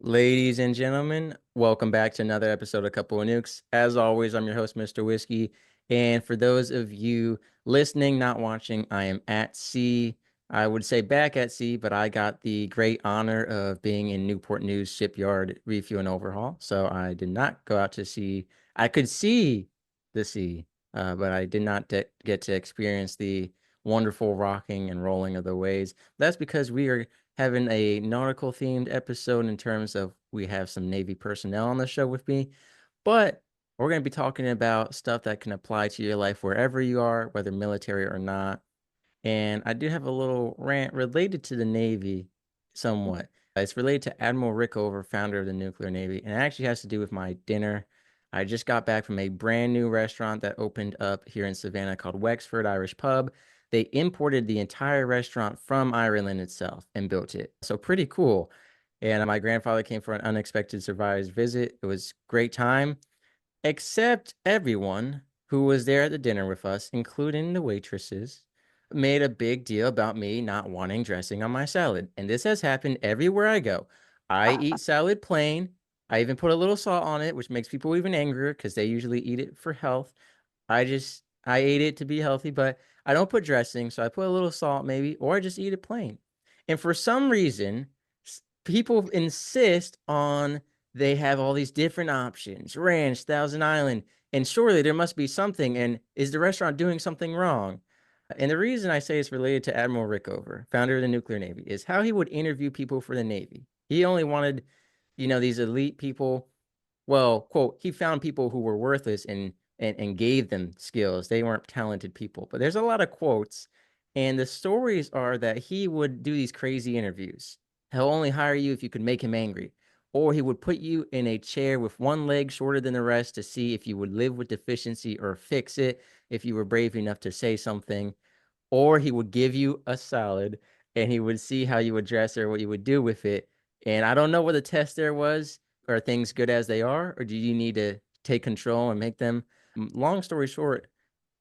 Ladies and gentlemen, welcome back to another episode of Couple of Nukes. As always, I'm your host, Mr. Whiskey. And for those of you listening, not watching, I am at sea. I would say back at sea, but I got the great honor of being in Newport News shipyard refuel and overhaul. So I did not go out to sea. I could see the sea, but I did not get to experience the wonderful rocking and rolling of the waves. That's because we are having a nautical themed episode in terms of we have some Navy personnel on the show with me, but we're going to be talking about stuff that can apply to your life wherever you are, whether military or not. And I do have a little rant related to the Navy somewhat. It's related to Admiral Rickover, founder of the Nuclear Navy, and it actually has to do with my dinner. I just got back from a brand new restaurant that opened up here in Savannah called Wexford Irish Pub. They imported the entire restaurant from Ireland itself and built it. So pretty cool. And my grandfather came for an unexpected surprise visit. It was great time, except everyone who was there at the dinner with us, including the waitresses, made a big deal about me not wanting dressing on my salad. And this has happened everywhere I go. I eat salad plain. I even put a little salt on it, which makes people even angrier because they usually eat it for health. I ate it to be healthy, but I don't put dressing, so I put a little salt maybe, or I just eat it plain. And for some reason, people insist on they have all these different options, ranch, Thousand Island, and surely there must be something. And is the restaurant doing something wrong? And the reason I say it's related to Admiral Rickover, founder of the Nuclear Navy, is how he would interview people for the Navy. He only wanted, these elite people. Well, quote, he found people who were worthless and gave them skills. They weren't talented people. But there's a lot of quotes, and the stories are that he would do these crazy interviews. He'll only hire you if you could make him angry. Or he would put you in a chair with one leg shorter than the rest to see if you would live with deficiency or fix it if you were brave enough to say something. Or he would give you a salad and he would see how you would dress it or what you would do with it. And I don't know what the test there was. Are things good as they are, or do you need to take control and make them? Long story short,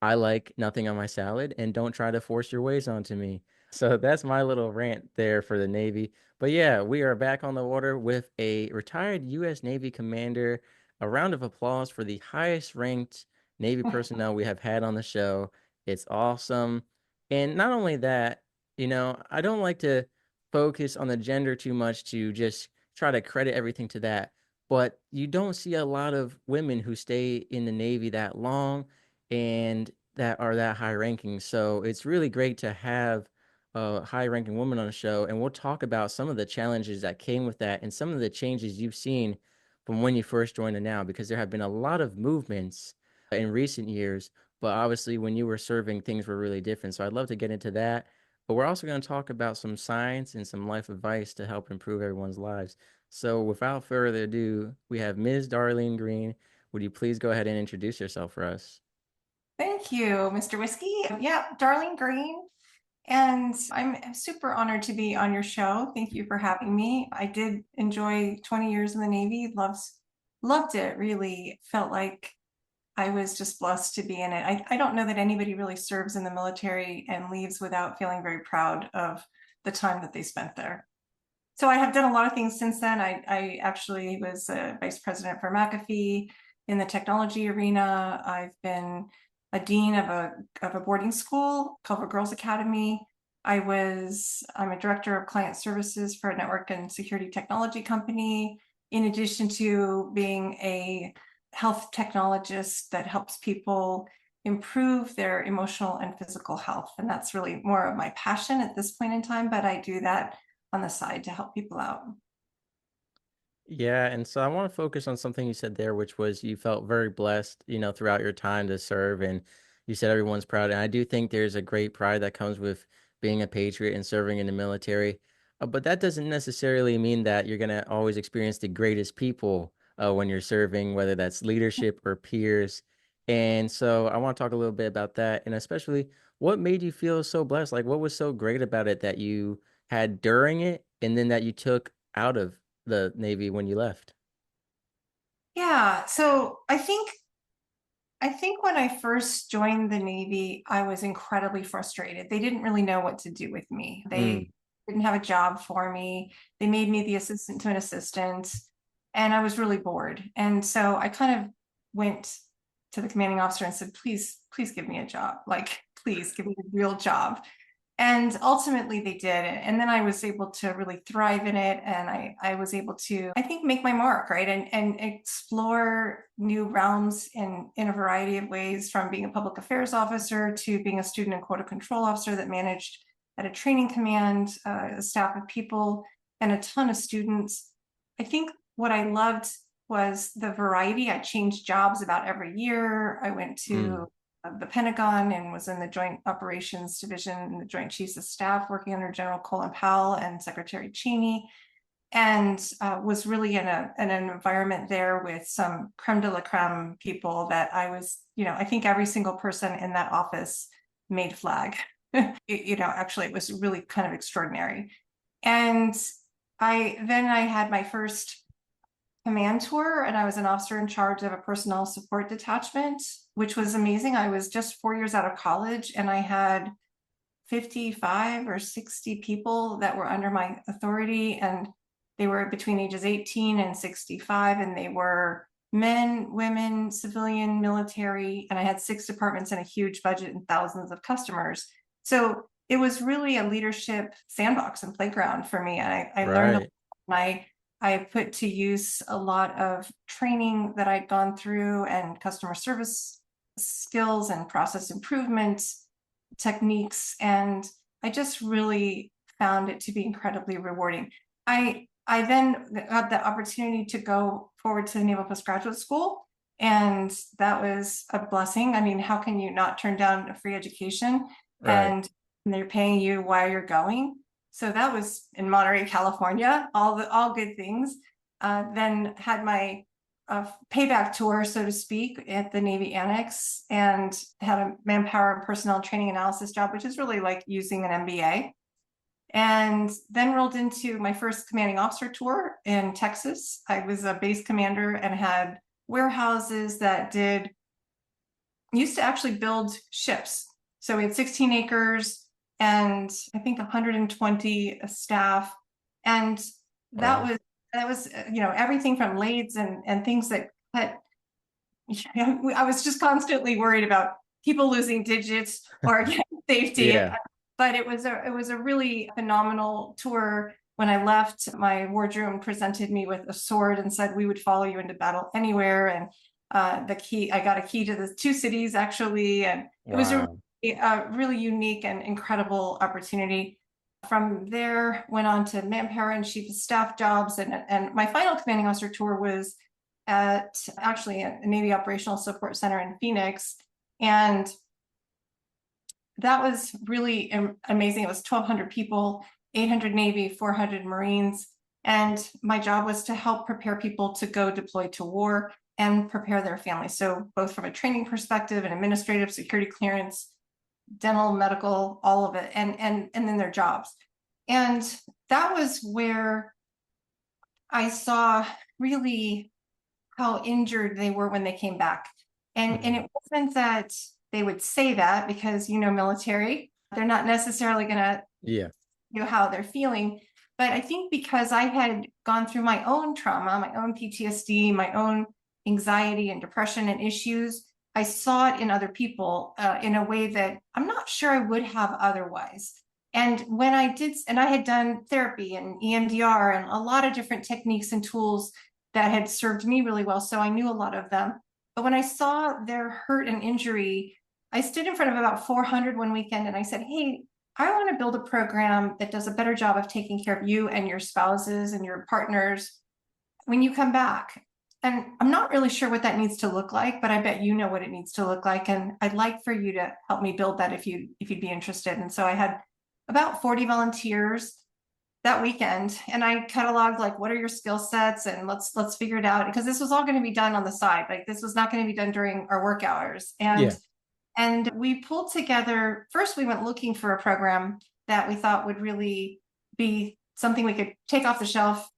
I like nothing on my salad and don't try to force your ways onto me. So that's my little rant there for the Navy. But yeah, we are back on the water with a retired U.S. Navy commander. A round of applause for the highest ranked Navy personnel we have had on the show. It's awesome. And not only that, I don't like to focus on the gender too much to just try to credit everything to that. But you don't see a lot of women who stay in the Navy that long and that are that high ranking. So it's really great to have a high ranking woman on the show. And we'll talk about some of the challenges that came with that and some of the changes you've seen from when you first joined to now, because there have been a lot of movements in recent years. But obviously, when you were serving, things were really different. So I'd love to get into that. But we're also going to talk about some science and some life advice to help improve everyone's lives. So without further ado, we have Ms. Darlene Greene. Would you please go ahead and introduce yourself for us? Thank you, Mr. Whiskey. Yeah, Darlene Greene. And I'm super honored to be on your show. Thank you for having me. I did enjoy 20 years in the Navy. Loved it, really. Felt like I was just blessed to be in it. I don't know that anybody really serves in the military and leaves without feeling very proud of the time that they spent there. So I have done a lot of things since then. I actually was a vice president for McAfee in the technology arena. I've been a dean of a boarding school called Girls Academy. I'm a director of client services for a network and security technology company, in addition to being a health technologist that helps people improve their emotional and physical health. And that's really more of my passion at this point in time, but I do that on the side to help people out. Yeah, and so I want to focus on something you said there, which was you felt very blessed, throughout your time to serve, and you said everyone's proud. And I do think there's a great pride that comes with being a patriot and serving in the military. But that doesn't necessarily mean that you're going to always experience the greatest people when you're serving, whether that's leadership or peers. And so I want to talk a little bit about that, and especially what made you feel so blessed? Like, what was so great about it that you had during it, and then that you took out of the Navy when you left? Yeah, so I think when I first joined the Navy, I was incredibly frustrated. They didn't really know what to do with me. Mm. didn't have a job for me. They made me the assistant to an assistant, and I was really bored. And so I kind of went to the commanding officer and said, please, please give me a job. Like, please give me a real job. And ultimately they did. And then I was able to really thrive in it. And I was able to, I think, make my mark, right? And explore new realms in a variety of ways, from being a public affairs officer to being a student and quota control officer that managed at a training command, a staff of people and a ton of students. I think what I loved was the variety. I changed jobs about every year. I went to the Pentagon and was in the Joint Operations Division and the Joint Chiefs of Staff, working under General Colin Powell and Secretary Cheney, and was really in an environment there with some creme de la creme people that I was, I think every single person in that office made flag. Actually, it was really kind of extraordinary. And I had my first command tour, and I was an officer in charge of a personnel support detachment, which was amazing. I was just 4 years out of college, and I had 55 or 60 people that were under my authority, and they were between ages 18 and 65, and they were men, women, civilian, military, and I had 6 departments and a huge budget and thousands of customers. So it was really a leadership sandbox and playground for me. And I learned a lot. I put to use a lot of training that I'd gone through, and customer service skills and process improvement techniques. And I just really found it to be incredibly rewarding. I then got the opportunity to go forward to the Naval Postgraduate School, and that was a blessing. I mean, how can you not turn down a free education? Right. And they're paying you while you're going. So that was in Monterey, California, all good things. Then had my payback tour, so to speak, at the Navy Annex, and had a manpower and personnel training analysis job, which is really like using an MBA. And then rolled into my first commanding officer tour in Texas. I was a base commander and had warehouses that used to actually build ships. So we had 16 acres and I think 120 staff. And that was everything from lathes and things that I was just constantly worried about people losing digits or safety. Yeah. But it was a really phenomenal tour. When I left, my wardroom presented me with a sword and said, "We would follow you into battle anywhere." And I got a key to the 2 cities actually, and it was a really unique and incredible opportunity. From there, went on to manpower and chief of staff jobs, and my final commanding officer tour was at actually a Navy Operational Support Center in Phoenix, and that was really amazing. It was 1,200 people, 800 Navy, 400 Marines, and my job was to help prepare people to go deploy to war and prepare their families. So both from a training perspective and administrative, security clearance, dental, medical, all of it, and then their jobs. And that was where I saw really how injured they were when they came back. And it wasn't that they would say that, because military, they're not necessarily going to how they're feeling. But I think because I had gone through my own trauma, my own PTSD, my own anxiety and depression and issues, I saw it in other people in a way that I'm not sure I would have otherwise. And when I did, and I had done therapy and EMDR and a lot of different techniques and tools that had served me really well, so I knew a lot of them. But when I saw their hurt and injury, I stood in front of about 400 one weekend and I said, "Hey, I want to build a program that does a better job of taking care of you and your spouses and your partners when you come back. And I'm not really sure what that needs to look like, but I bet you know what it needs to look like. And I'd like for you to help me build that if you'd be interested." And so I had about 40 volunteers that weekend, and I cataloged like, what are your skill sets, and let's figure it out, because this was all going to be done on the side. Like, this was not going to be done during our work hours. And we pulled together, first we went looking for a program that we thought would really be something we could take off the shelf,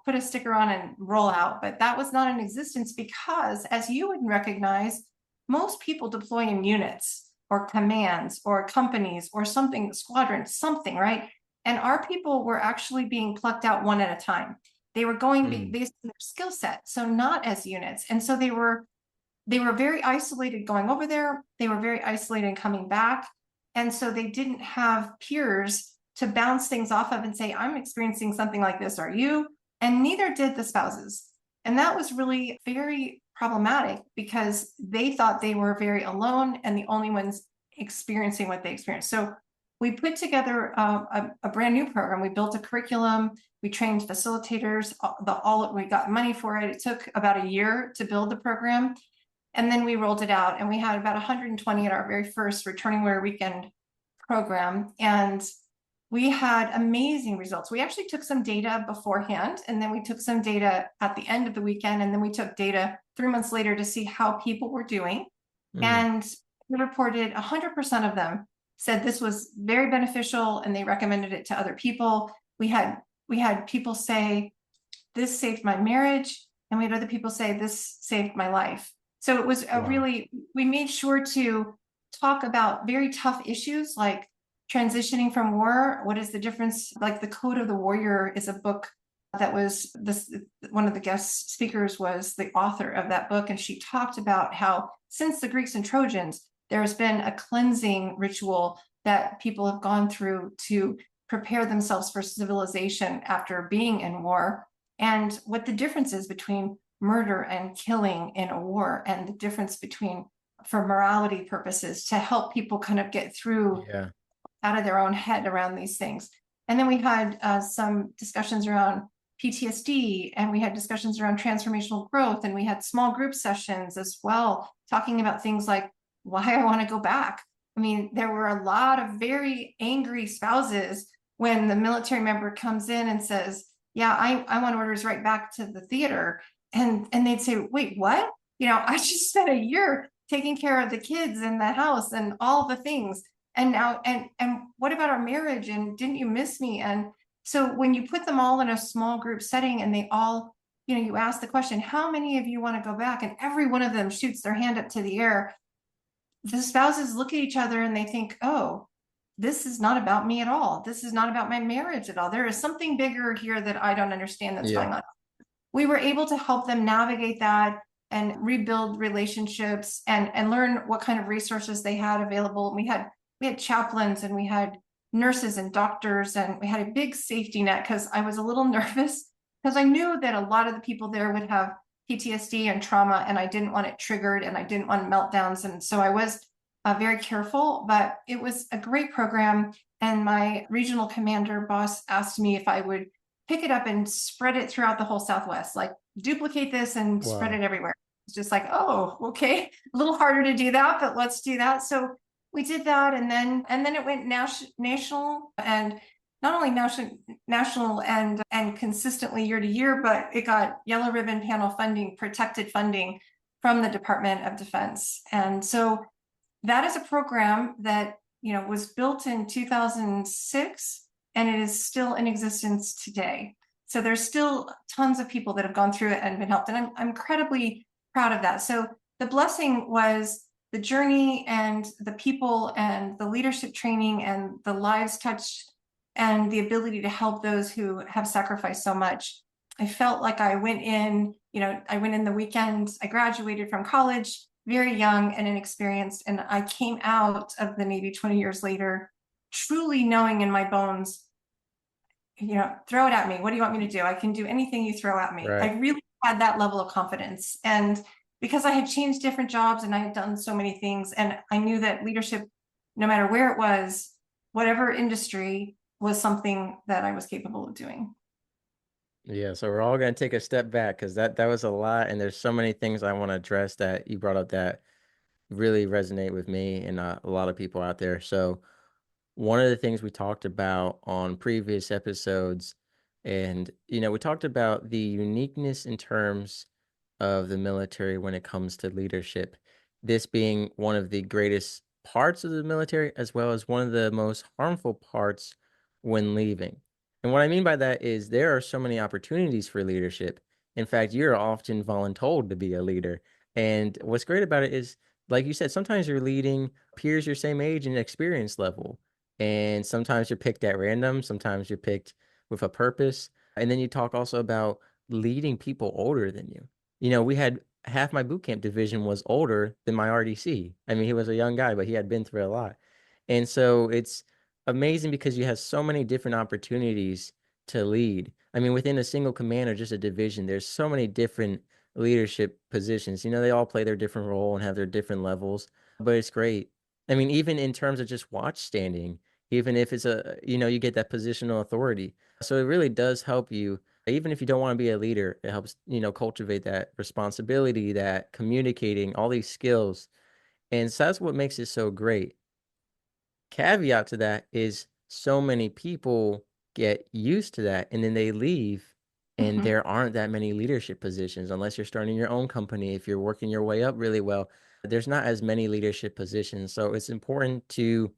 put a sticker on and roll out. But that was not in existence, because, as you would recognize, most people deploy in units or commands or companies or something, squadrons, something, right? And our people were actually being plucked out one at a time. They were going Mm. based on their skill set, so not as units. And so they were very isolated going over there. They were very isolated coming back. And so they didn't have peers to bounce things off of and say, I'm experiencing something like this, are you? And neither did the spouses. And that was really very problematic because they thought they were very alone and the only ones experiencing what they experienced. So we put together a brand new program. We built a curriculum. We trained facilitators. We got money for it. It took about a year to build the program. And then we rolled it out, and we had about 120 at our very first Returning Wear Weekend program. And we had amazing results. We actually took some data beforehand, and then we took some data at the end of the weekend, and then we took data 3 months later to see how people were doing. Mm. And we reported 100% of them said this was very beneficial, and they recommended it to other people. We had people say, this saved my marriage, and we had other people say, this saved my life. So it was Wow. we made sure to talk about very tough issues like transitioning from war. What is the difference? Like the Code of the Warrior is a book that was one of the guest speakers was the author of that book. And she talked about how since the Greeks and Trojans, there has been a cleansing ritual that people have gone through to prepare themselves for civilization after being in war, and what the difference is between murder and killing in a war, and the difference between for morality purposes to help people kind of get through Yeah. out of their own head around these things. And then we had some discussions around PTSD, and we had discussions around transformational growth, and we had small group sessions as well, talking about things like why I want to go back. I mean, there were a lot of very angry spouses when the military member comes in and says, yeah, I want orders right back to the theater. And they'd say, wait, what? I just spent a year taking care of the kids in the house and all the things. And now, and what about our marriage? And didn't you miss me? And so when you put them all in a small group setting and they all, you ask the question, how many of you want to go back? And every one of them shoots their hand up to the air. The spouses look at each other and they think, oh, this is not about me at all. This is not about my marriage at all. There is something bigger here that I don't understand that's Yeah. going on. We were able to help them navigate that and rebuild relationships and learn what kind of resources they had available. We had chaplains, and we had nurses and doctors, and we had a big safety net because I was a little nervous because I knew that a lot of the people there would have PTSD and trauma, and I didn't want it triggered, and I didn't want meltdowns. And so I was very careful, but it was a great program. And my regional commander boss asked me if I would pick it up and spread it throughout the whole Southwest, like duplicate this and spread Wow. it everywhere. It's just like, oh, okay, a little harder to do that, but let's do that. So we did that, and then it went national, and not only national and consistently year to year, but it got yellow ribbon panel funding, protected funding from the Department of Defense. And so that is a program that was built in 2006, and it is still in existence today. So there's still tons of people that have gone through it and been helped, and I'm incredibly proud of that. So the blessing was the journey and the people and the leadership training and the lives touched and the ability to help those who have sacrificed so much. I felt like I went in the weekend. I graduated from college very young and inexperienced, and I came out of the Navy 20 years later, truly knowing in my bones, throw it at me. What do you want me to do? I can do anything you throw at me. Right. I really had that level of confidence. And because I had changed different jobs and I had done so many things, and I knew that leadership, no matter where it was, whatever industry, was something that I was capable of doing. Yeah, so we're all going to take a step back because that was a lot, and there's so many things I want to address that you brought up that really resonate with me and a lot of people out there. So one of the things we talked about on previous episodes, and we talked about the uniqueness in terms of the military when it comes to leadership. This being one of the greatest parts of the military, as well as one of the most harmful parts when leaving. And what I mean by that is there are so many opportunities for leadership. In fact, you're often voluntold to be a leader. And what's great about it is, like you said, sometimes you're leading peers your same age and experience level. And sometimes you're picked at random, sometimes you're picked with a purpose. And then you talk also about leading people older than you. We had half my boot camp division was older than my RDC. I mean, he was a young guy, but he had been through a lot. And so it's amazing because you have so many different opportunities to lead. I mean, within a single command or just a division, there's so many different leadership positions. They all play their different role and have their different levels, but it's great. I mean, even in terms of just watch standing, even if it's you get that positional authority. So it really does help you. Even if you don't want to be a leader, it helps, cultivate that responsibility, that communicating, all these skills. And so that's what makes it so great. Caveat to that is so many people get used to that and then they leave, and Mhm. there aren't that many leadership positions unless you're starting your own company. If you're working your way up really well, there's not as many leadership positions. So it's important to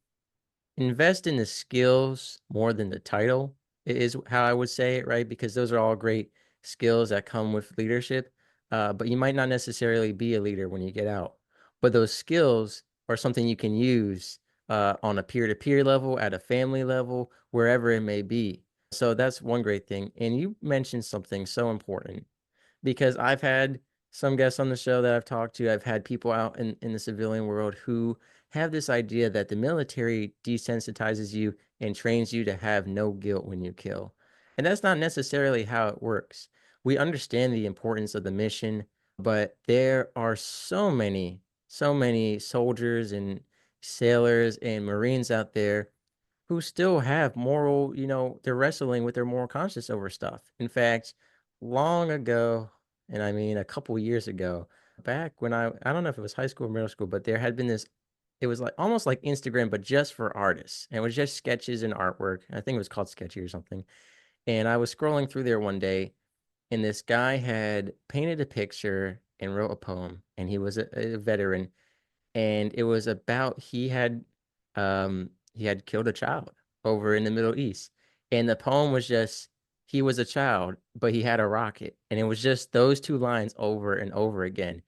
invest in the skills more than the title is how I would say it, right? Because those are all great skills that come with leadership. But you might not necessarily be a leader when you get out. But those skills are something you can use on a peer-to-peer level, at a family level, wherever it may be. So that's one great thing. And you mentioned something so important, because I've had some guests on the show that I've talked to. I've had people out in the civilian world who have this idea that the military desensitizes you and trains you to have no guilt when you kill. And that's not necessarily how it works. We understand the importance of the mission, but there are so many soldiers and sailors and Marines out there who still have moral, they're wrestling with their moral conscience over stuff. In fact, long ago, and I mean a couple years ago, back when I don't know if it was high school or middle school, but there had been this, it was like almost like Instagram, but just for artists. And it was just sketches and artwork. I think it was called Sketchy or something. And I was scrolling through there one day, and this guy had painted a picture and wrote a poem, and he was a veteran, and it was about he had killed a child over in the Middle East. And the poem was just, he was a child, but he had a rocket. And it was just those two lines over and over again.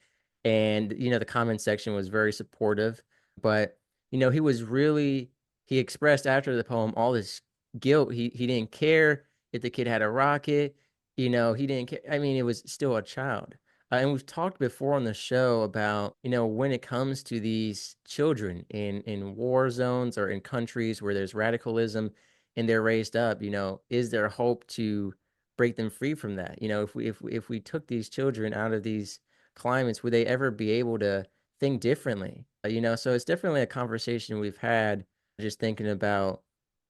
And the comment section was very supportive, but he was really, he expressed after the poem all this guilt. He didn't care if the kid had a rocket. He didn't care. I mean, it was still a child. And we've talked before on the show about, when it comes to these children in war zones or in countries where there's radicalism and they're raised up, is there hope to break them free from that? If we took these children out of these climates, would they ever be able to think differently? So it's definitely a conversation we've had, just thinking about,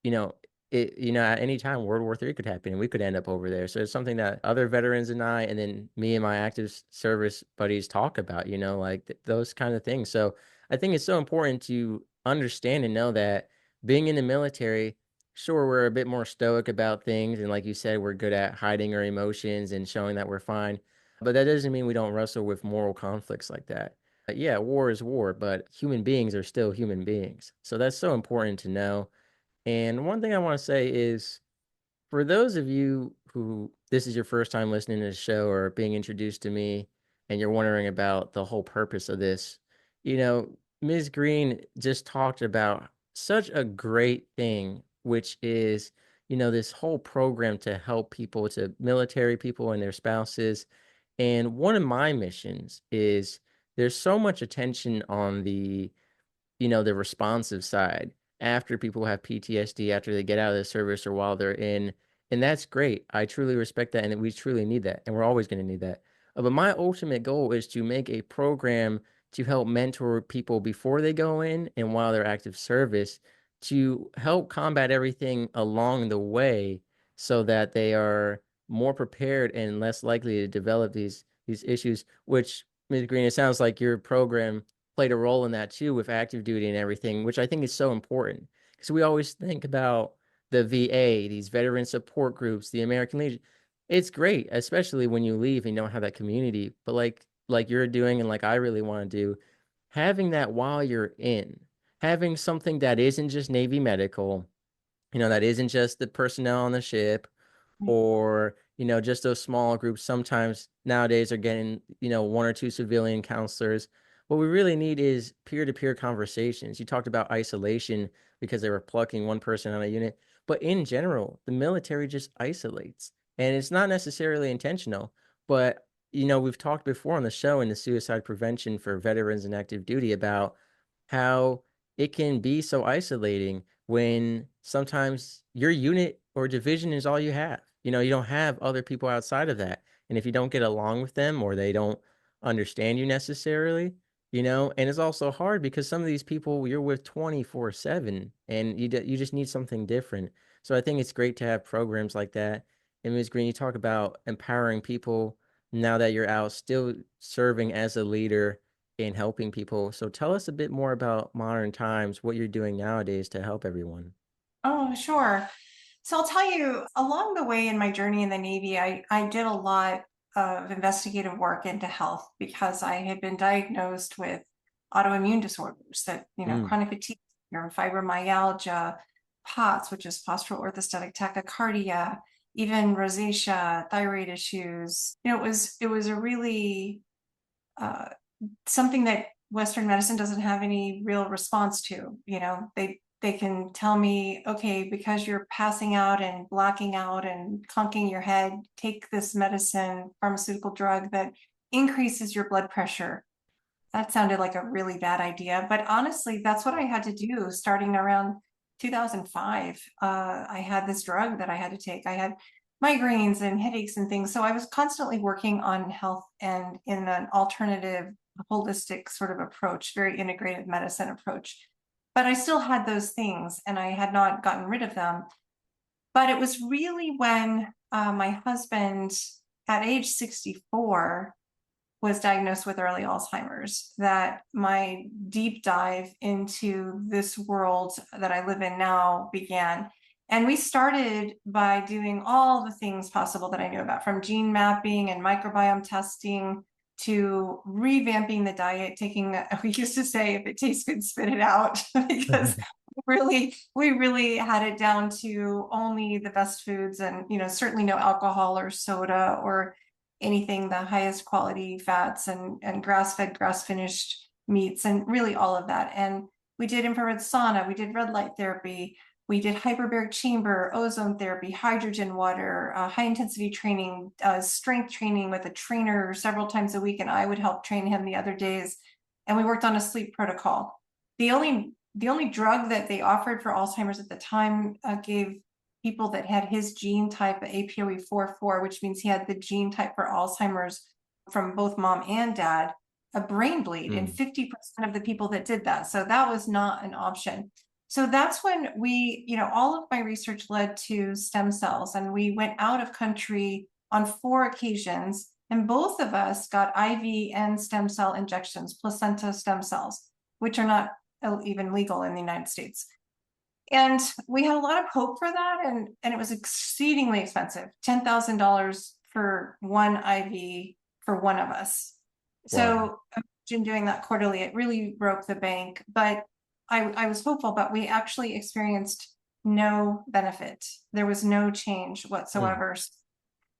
you know, at any time World War III could happen and we could end up over there. So it's something that other veterans and I, and then me and my active service buddies talk about, like those kind of things. So I think it's so important to understand and know that being in the military, sure, we're a bit more stoic about things. And like you said, we're good at hiding our emotions and showing that we're fine. But that doesn't mean we don't wrestle with moral conflicts like that. Yeah, war is war, but human beings are still human beings. So that's so important to know. And one thing I want to say is, for those of you who this is your first time listening to the show or being introduced to me, and you're wondering about the whole purpose of this, Ms. Greene just talked about such a great thing, which is, this whole program to help people, to military people and their spouses. And one of my missions is, there's so much attention on the responsive side after people have PTSD, after they get out of the service or while they're in. And that's great. I truly respect that. And we truly need that. And we're always going to need that. But my ultimate goal is to make a program to help mentor people before they go in and while they're active service, to help combat everything along the way so that they are more prepared and less likely to develop these issues, which, Ms. Greene, it sounds like your program played a role in that too, with active duty and everything, which I think is so important, because we always think about the VA, these veteran support groups, the American Legion. It's great, especially when you leave and you don't have that community. But like you're doing and like I really want to do, having that while you're in, having something that isn't just Navy medical, that isn't just the personnel on the ship, or just those small groups sometimes nowadays are getting one or two civilian counselors, What we really need is peer-to-peer conversations. You talked about isolation because they were plucking one person out of a unit, but in general, the military just isolates, and it's not necessarily intentional. But we've talked before on the show in the suicide prevention for veterans and active duty about how it can be so isolating when sometimes your unit or division is all you have. You don't have other people outside of that. And if you don't get along with them or they don't understand you necessarily, and it's also hard because some of these people you're with 24/7 and you just need something different. So I think it's great to have programs like that. And Ms. Green, you talk about empowering people now that you're out, still serving as a leader in helping people. So tell us a bit more about modern times, what you're doing nowadays to help everyone. Oh, sure. So I'll tell you, along the way in my journey in the Navy, I did a lot of investigative work into health because I had been diagnosed with autoimmune disorders that, Mm. chronic fatigue syndrome, fibromyalgia, POTS, which is postural orthostatic tachycardia, even rosacea, thyroid issues. It was a really uh, something that Western medicine doesn't have any real response to. They can tell me, okay, because you're passing out and blacking out and conking your head, take this medicine, pharmaceutical drug that increases your blood pressure. That sounded like a really bad idea, but honestly, that's what I had to do starting around 2005. I had this drug that I had to take. I had migraines and headaches and things. So I was constantly working on health and in an alternative, holistic sort of approach, very integrated medicine approach. But I still had those things and I had not gotten rid of them. But it was really when my husband, at age 64, was diagnosed with early Alzheimer's that my deep dive into this world that I live in now began. And we started by doing all the things possible that I knew about, from gene mapping and microbiome testing to revamping the diet, we used to say, if it tastes good, spit it out, because we really had it down to only the best foods and, certainly no alcohol or soda or anything the highest quality fats and grass-fed, grass-finished meats, and really all of that. And we did infrared sauna, we did red light therapy, we did hyperbaric chamber, ozone therapy, hydrogen water, high intensity training, strength training with a trainer several times a week, and I would help train him the other days. And we worked on a sleep protocol. The only drug that they offered for Alzheimer's at the time gave people that had his gene type, APOE44, which means he had the gene type for Alzheimer's from both mom and dad, a brain bleed in Mm. 50% of the people that did that. So that was not an option. So that's when all of my research led to stem cells, and we went out of country on 4 occasions, and both of us got IV and stem cell injections, placenta stem cells, which are not even legal in the United States. And we had a lot of hope for that, and it was exceedingly expensive, $10,000 for one IV for one of us. Wow. So imagine doing that quarterly. It really broke the bank, but I was hopeful, but we actually experienced no benefit. There was no change Mm. whatsoever.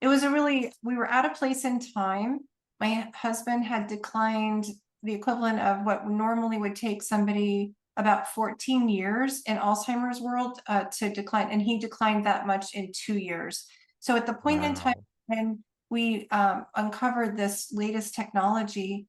We were at a place in time. My husband had declined the equivalent of what normally would take somebody about 14 years in Alzheimer's world to decline, and he declined that much in 2 years. So at the point in time Wow. when we uncovered this latest technology,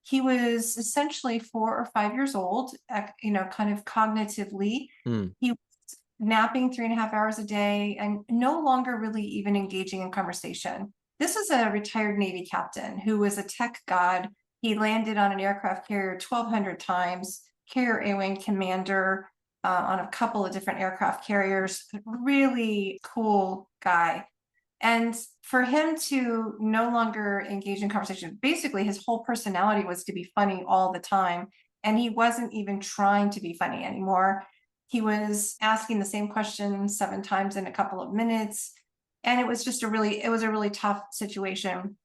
he was essentially 4 or 5 years old, kind of cognitively. Mm. He was napping 3.5 hours a day and no longer really even engaging in conversation. This is a retired Navy captain who was a tech god. He landed on an aircraft carrier 1,200 times, carrier A-wing commander on a couple of different aircraft carriers. Really cool guy. And for him to no longer engage in conversation, basically his whole personality was to be funny all the time. And he wasn't even trying to be funny anymore. He was asking the same question 7 times in a couple of minutes. And it was a really tough situation.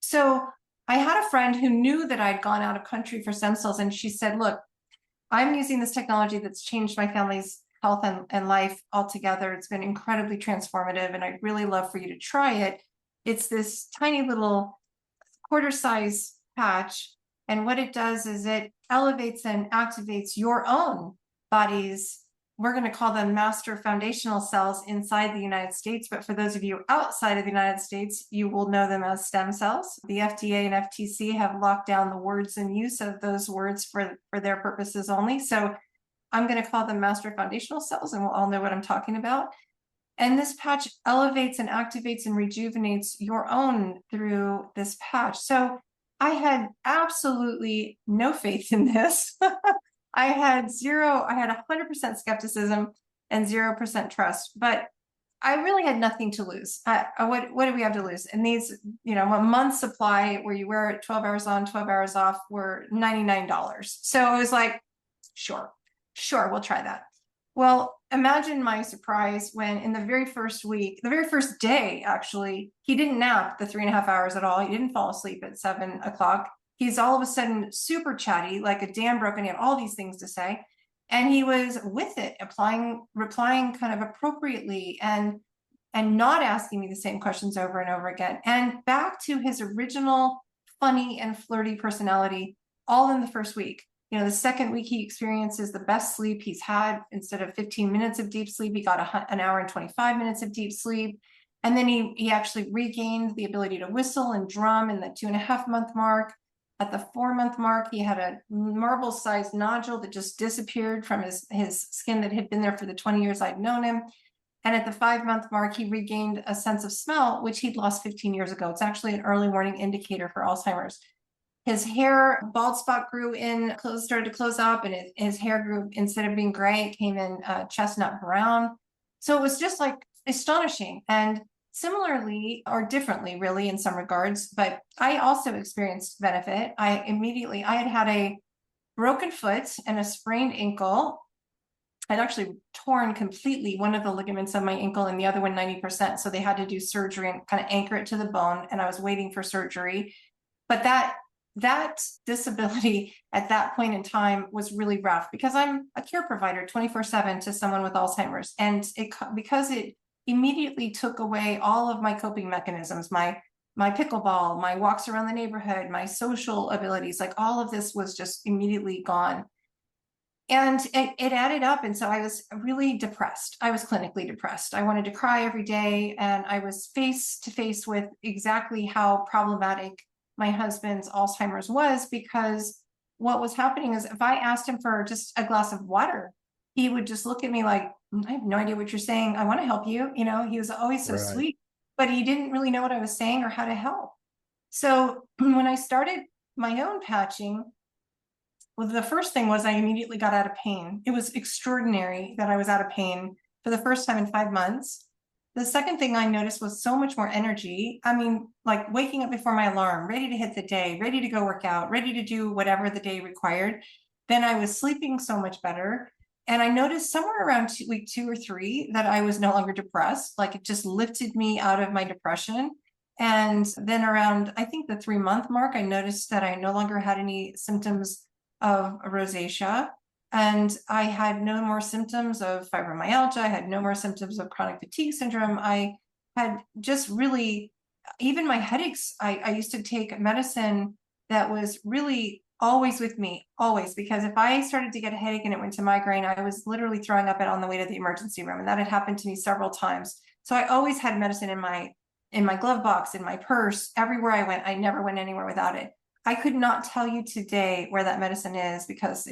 So I had a friend who knew that I'd gone out of country for stem cells. And she said, look, I'm using this technology that's changed my family's health and life altogether. It's been incredibly transformative, and I'd really love for you to try it. It's this tiny little quarter size patch, And what it does is it elevates and activates your own body's, we're going to call them master foundational cells inside the United States. But for those of you outside of the United States, you will know them as stem cells. The FDA and FTC have locked down the words and use of those words for their purposes only. So I'm going to call them master foundational cells, and we'll all know what I'm talking about. And this patch elevates and activates and rejuvenates your own through this patch. So I had absolutely no faith in this. I had 100% skepticism and 0% trust, but I really had nothing to lose. What do we have to lose? And these, a month supply where you wear it 12 hours on, 12 hours off were $99. So I was like, sure, we'll try that. Well, imagine my surprise when in the very first week, the very first day, actually, he didn't nap the 3.5 hours at all. He didn't fall asleep at 7 o'clock. He's all of a sudden super chatty, like a dam broken. He had all these things to say. And he was with it, replying kind of appropriately and not asking me the same questions over and over again. And back to his original funny and flirty personality, all in the first week. The second week he experiences the best sleep he's had. Instead of 15 minutes of deep sleep, he got an hour and 25 minutes of deep sleep. And then he actually regained the ability to whistle and drum in the 2.5-month mark. At the 4-month mark, he had a marble-sized nodule that just disappeared from his skin that had been there for the 20 years I'd known him. And at the 5-month mark, he regained a sense of smell, which he'd lost 15 years ago. It's actually an early warning indicator for Alzheimer's. His hair, bald spot grew in, started to close up, and his hair grew, instead of being gray, it came in chestnut brown. So it was just like astonishing. And similarly, or differently really in some regards, but I also experienced benefit. I had a broken foot and a sprained ankle. I'd actually torn completely one of the ligaments of my ankle and the other one 90%. So they had to do surgery and kind of anchor it to the bone, and I was waiting for surgery. But that disability at that point in time was really rough because I'm a care provider 24/7 to someone with Alzheimer's. And because it immediately took away all of my coping mechanisms, my pickleball, my walks around the neighborhood, my social abilities, like all of this was just immediately gone. And it added up. And so I was really depressed. I was clinically depressed. I wanted to cry every day. And I was face to face with exactly how problematic my husband's Alzheimer's was, because what was happening is if I asked him for just a glass of water, he would just look at me like, I have no idea what you're saying. I want to help you. He was always so sweet, but he didn't really know what I was saying or how to help. So when I started my own patching, well, the first thing was I immediately got out of pain. It was extraordinary that I was out of pain for the first time in 5 months. The second thing I noticed was so much more energy. I mean, like waking up before my alarm, ready to hit the day, ready to go work out, ready to do whatever the day required. Then I was sleeping so much better. And I noticed somewhere around week 2 or 3 that I was no longer depressed. Like it just lifted me out of my depression. And then around, I think the 3-month mark, I noticed that I no longer had any symptoms of rosacea. And I had no more symptoms of fibromyalgia. I had no more symptoms of chronic fatigue syndrome. I had just really, even my headaches, I used to take medicine that was really always with me, always, because if I started to get a headache and it went to migraine, I was literally throwing up it on the way to the emergency room. And that had happened to me several times. So I always had medicine in my glove box, in my purse, everywhere I went. I never went anywhere without it. I could not tell you today where that medicine is because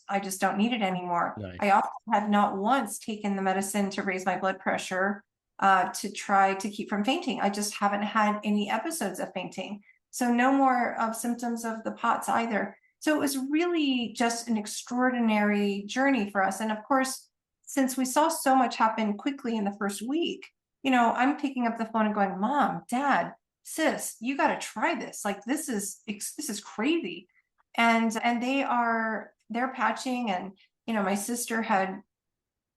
I just don't need it anymore. Nice. I also have not once taken the medicine to raise my blood pressure to try to keep from fainting. I just haven't had any episodes of fainting. So no more of symptoms of the POTS either. So it was really just an extraordinary journey for us. And of course, since we saw so much happen quickly in the first week, I'm picking up the phone and going, Mom, Dad, sis, you got to try this. Like, this is crazy. And they're patching. And, my sister had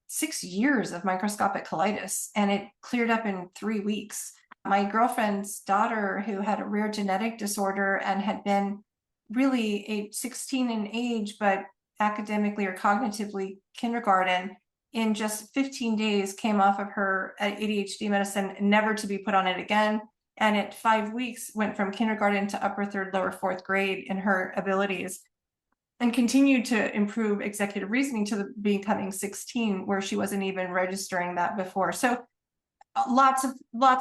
6 years of microscopic colitis and it cleared up in 3 weeks. My girlfriend's daughter, who had a rare genetic disorder and had been really 16 in age, but academically or cognitively kindergarten, in just 15 days came off of her ADHD medicine, never to be put on it again. and at 5 weeks went from kindergarten to upper third, lower fourth grade in her abilities, and continued to improve executive reasoning to becoming 16, where she wasn't even registering that before. So lots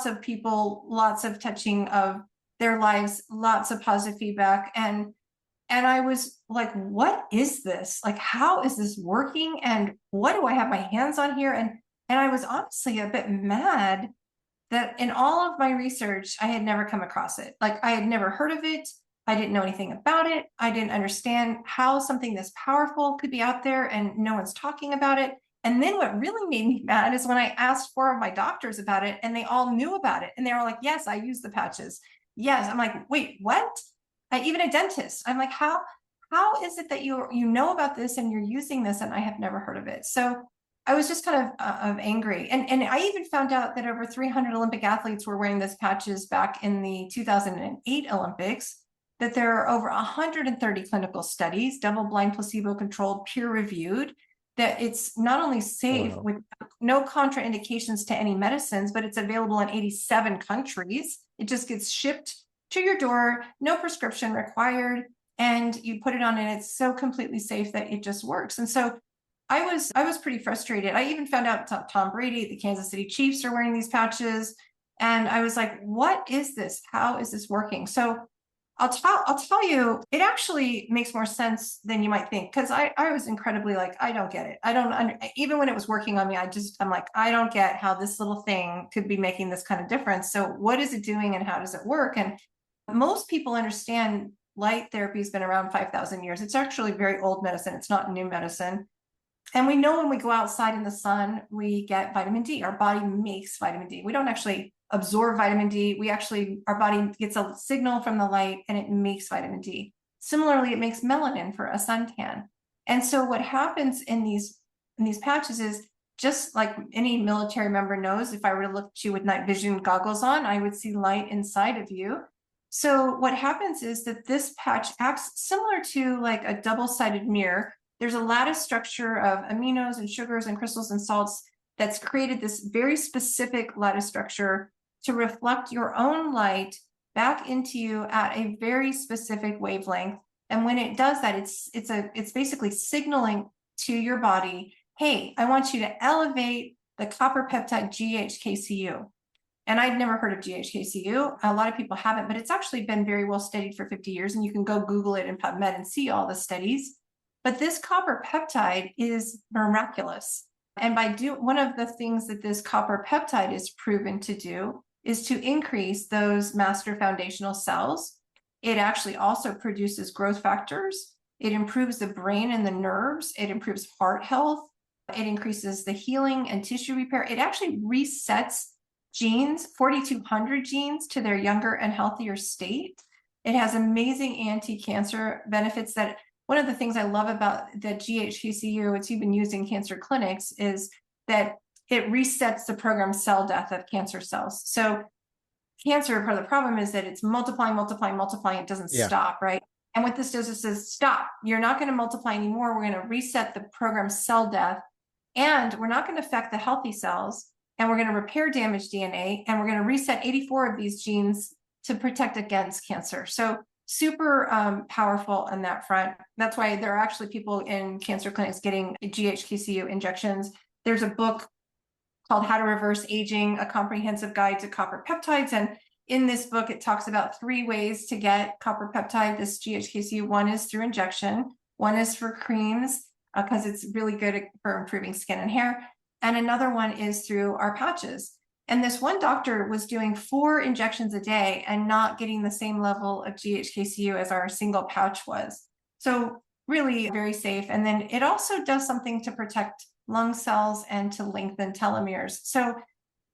of people, lots of touching of their lives, lots of positive feedback. And I was like, what is this? Like, how is this working? And what do I have my hands on here? And I was honestly a bit mad that in all of my research, I had never come across it. Like, I had never heard of it. I didn't know anything about it. I didn't understand how something this powerful could be out there and no one's talking about it. And then what really made me mad is when I asked 4 of my doctors about it and they all knew about it. And they were like, yes, I use the patches. Yes. I'm like, wait, what? Even a dentist. I'm like, how is it that you know about this and you're using this and I have never heard of it? So I was just kind of angry. And I even found out that over 300 Olympic athletes were wearing these patches back in the 2008 Olympics, that there are over 130 clinical studies, double-blind, placebo-controlled, peer-reviewed, that it's not only safe with no contraindications to any medicines, but it's available in 87 countries. It just gets shipped to your door, no prescription required, and you put it on and it's so completely safe that it just works. And so I was pretty frustrated. I even found out Tom Brady, the Kansas City Chiefs, are wearing these patches. And I was like, what is this? How is this working? So I'll tell you, it actually makes more sense than you might think, because I was incredibly like, I don't get it. I don't even when it was working on me, I'm like, I don't get how this little thing could be making this kind of difference. So what is it doing and how does it work? And most people understand light therapy has been around 5,000 years. It's actually very old medicine. It's not new medicine. And we know when we go outside in the sun, we get vitamin D. Our body makes vitamin D. We don't actually absorb vitamin D. Our body gets a signal from the light and it makes vitamin D. Similarly, it makes melanin for a suntan. And so what happens in these patches is, just like any military member knows, if I were to look at you with night vision goggles on, I would see light inside of you. So what happens is that this patch acts similar to like a double-sided mirror. There's a lattice structure of aminos and sugars and crystals and salts that's created this very specific lattice structure to reflect your own light back into you at a very specific wavelength. And when it does that, it's basically signaling to your body, hey, I want you to elevate the copper peptide GHKCU. And I'd never heard of GHKCU. A lot of people haven't, but it's actually been very well studied for 50 years. And you can go Google it in PubMed and see all the studies. But this copper peptide is miraculous. And one of the things that this copper peptide is proven to do is to increase those master foundational cells. It actually also produces growth factors. It improves the brain and the nerves. It improves heart health. It increases the healing and tissue repair. It actually resets genes, 4,200 genes, to their younger and healthier state. It has amazing anti-cancer benefits. That one of the things I love about the GHKCU, it's even used in cancer clinics, is that it resets the programmed cell death of cancer cells. So cancer, part of the problem is that it's multiplying. It doesn't stop, right? And what this does is says, stop, you're not going to multiply anymore. We're going to reset the programmed cell death, and we're not going to affect the healthy cells, and we're going to repair damaged DNA, and we're going to reset 84 of these genes to protect against cancer. So super powerful on that front. That's why there are actually people in cancer clinics getting GHKCU injections. There's a book called How to Reverse Aging, A Comprehensive Guide to Copper Peptides. And in this book, it talks about 3 ways to get copper peptide, this GHKCU. One is through injection. One is for creams, because it's really good for improving skin and hair. And another one is through our patches. And this one doctor was doing 4 injections a day and not getting the same level of GHKCU as our single pouch was. So really very safe. And then it also does something to protect lung cells and to lengthen telomeres. So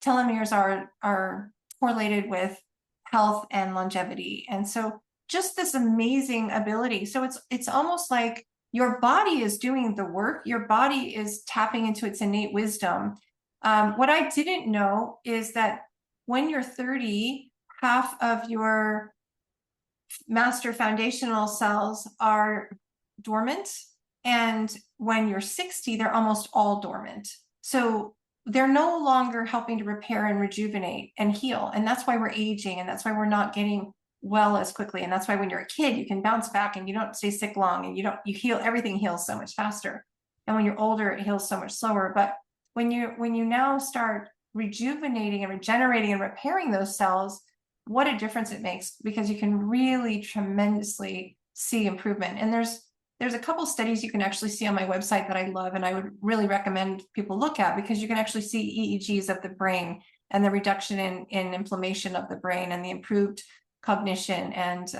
telomeres are correlated with health and longevity. And so just this amazing ability. So it's almost like your body is doing the work. Your body is tapping into its innate wisdom. What I didn't know is that when you're 30, half of your master foundational cells are dormant. And when you're 60, they're almost all dormant. So they're no longer helping to repair and rejuvenate and heal. And that's why we're aging, and that's why we're not getting well as quickly. And that's why when you're a kid, you can bounce back and you don't stay sick long, and you heal, everything heals so much faster. And when you're older, it heals so much slower. But when you now start rejuvenating and regenerating and repairing those cells, what a difference it makes, because you can really tremendously see improvement. And there's a couple studies you can actually see on my website that I love, and I would really recommend people look at, because you can actually see EEGs of the brain and the reduction in inflammation of the brain and the improved cognition and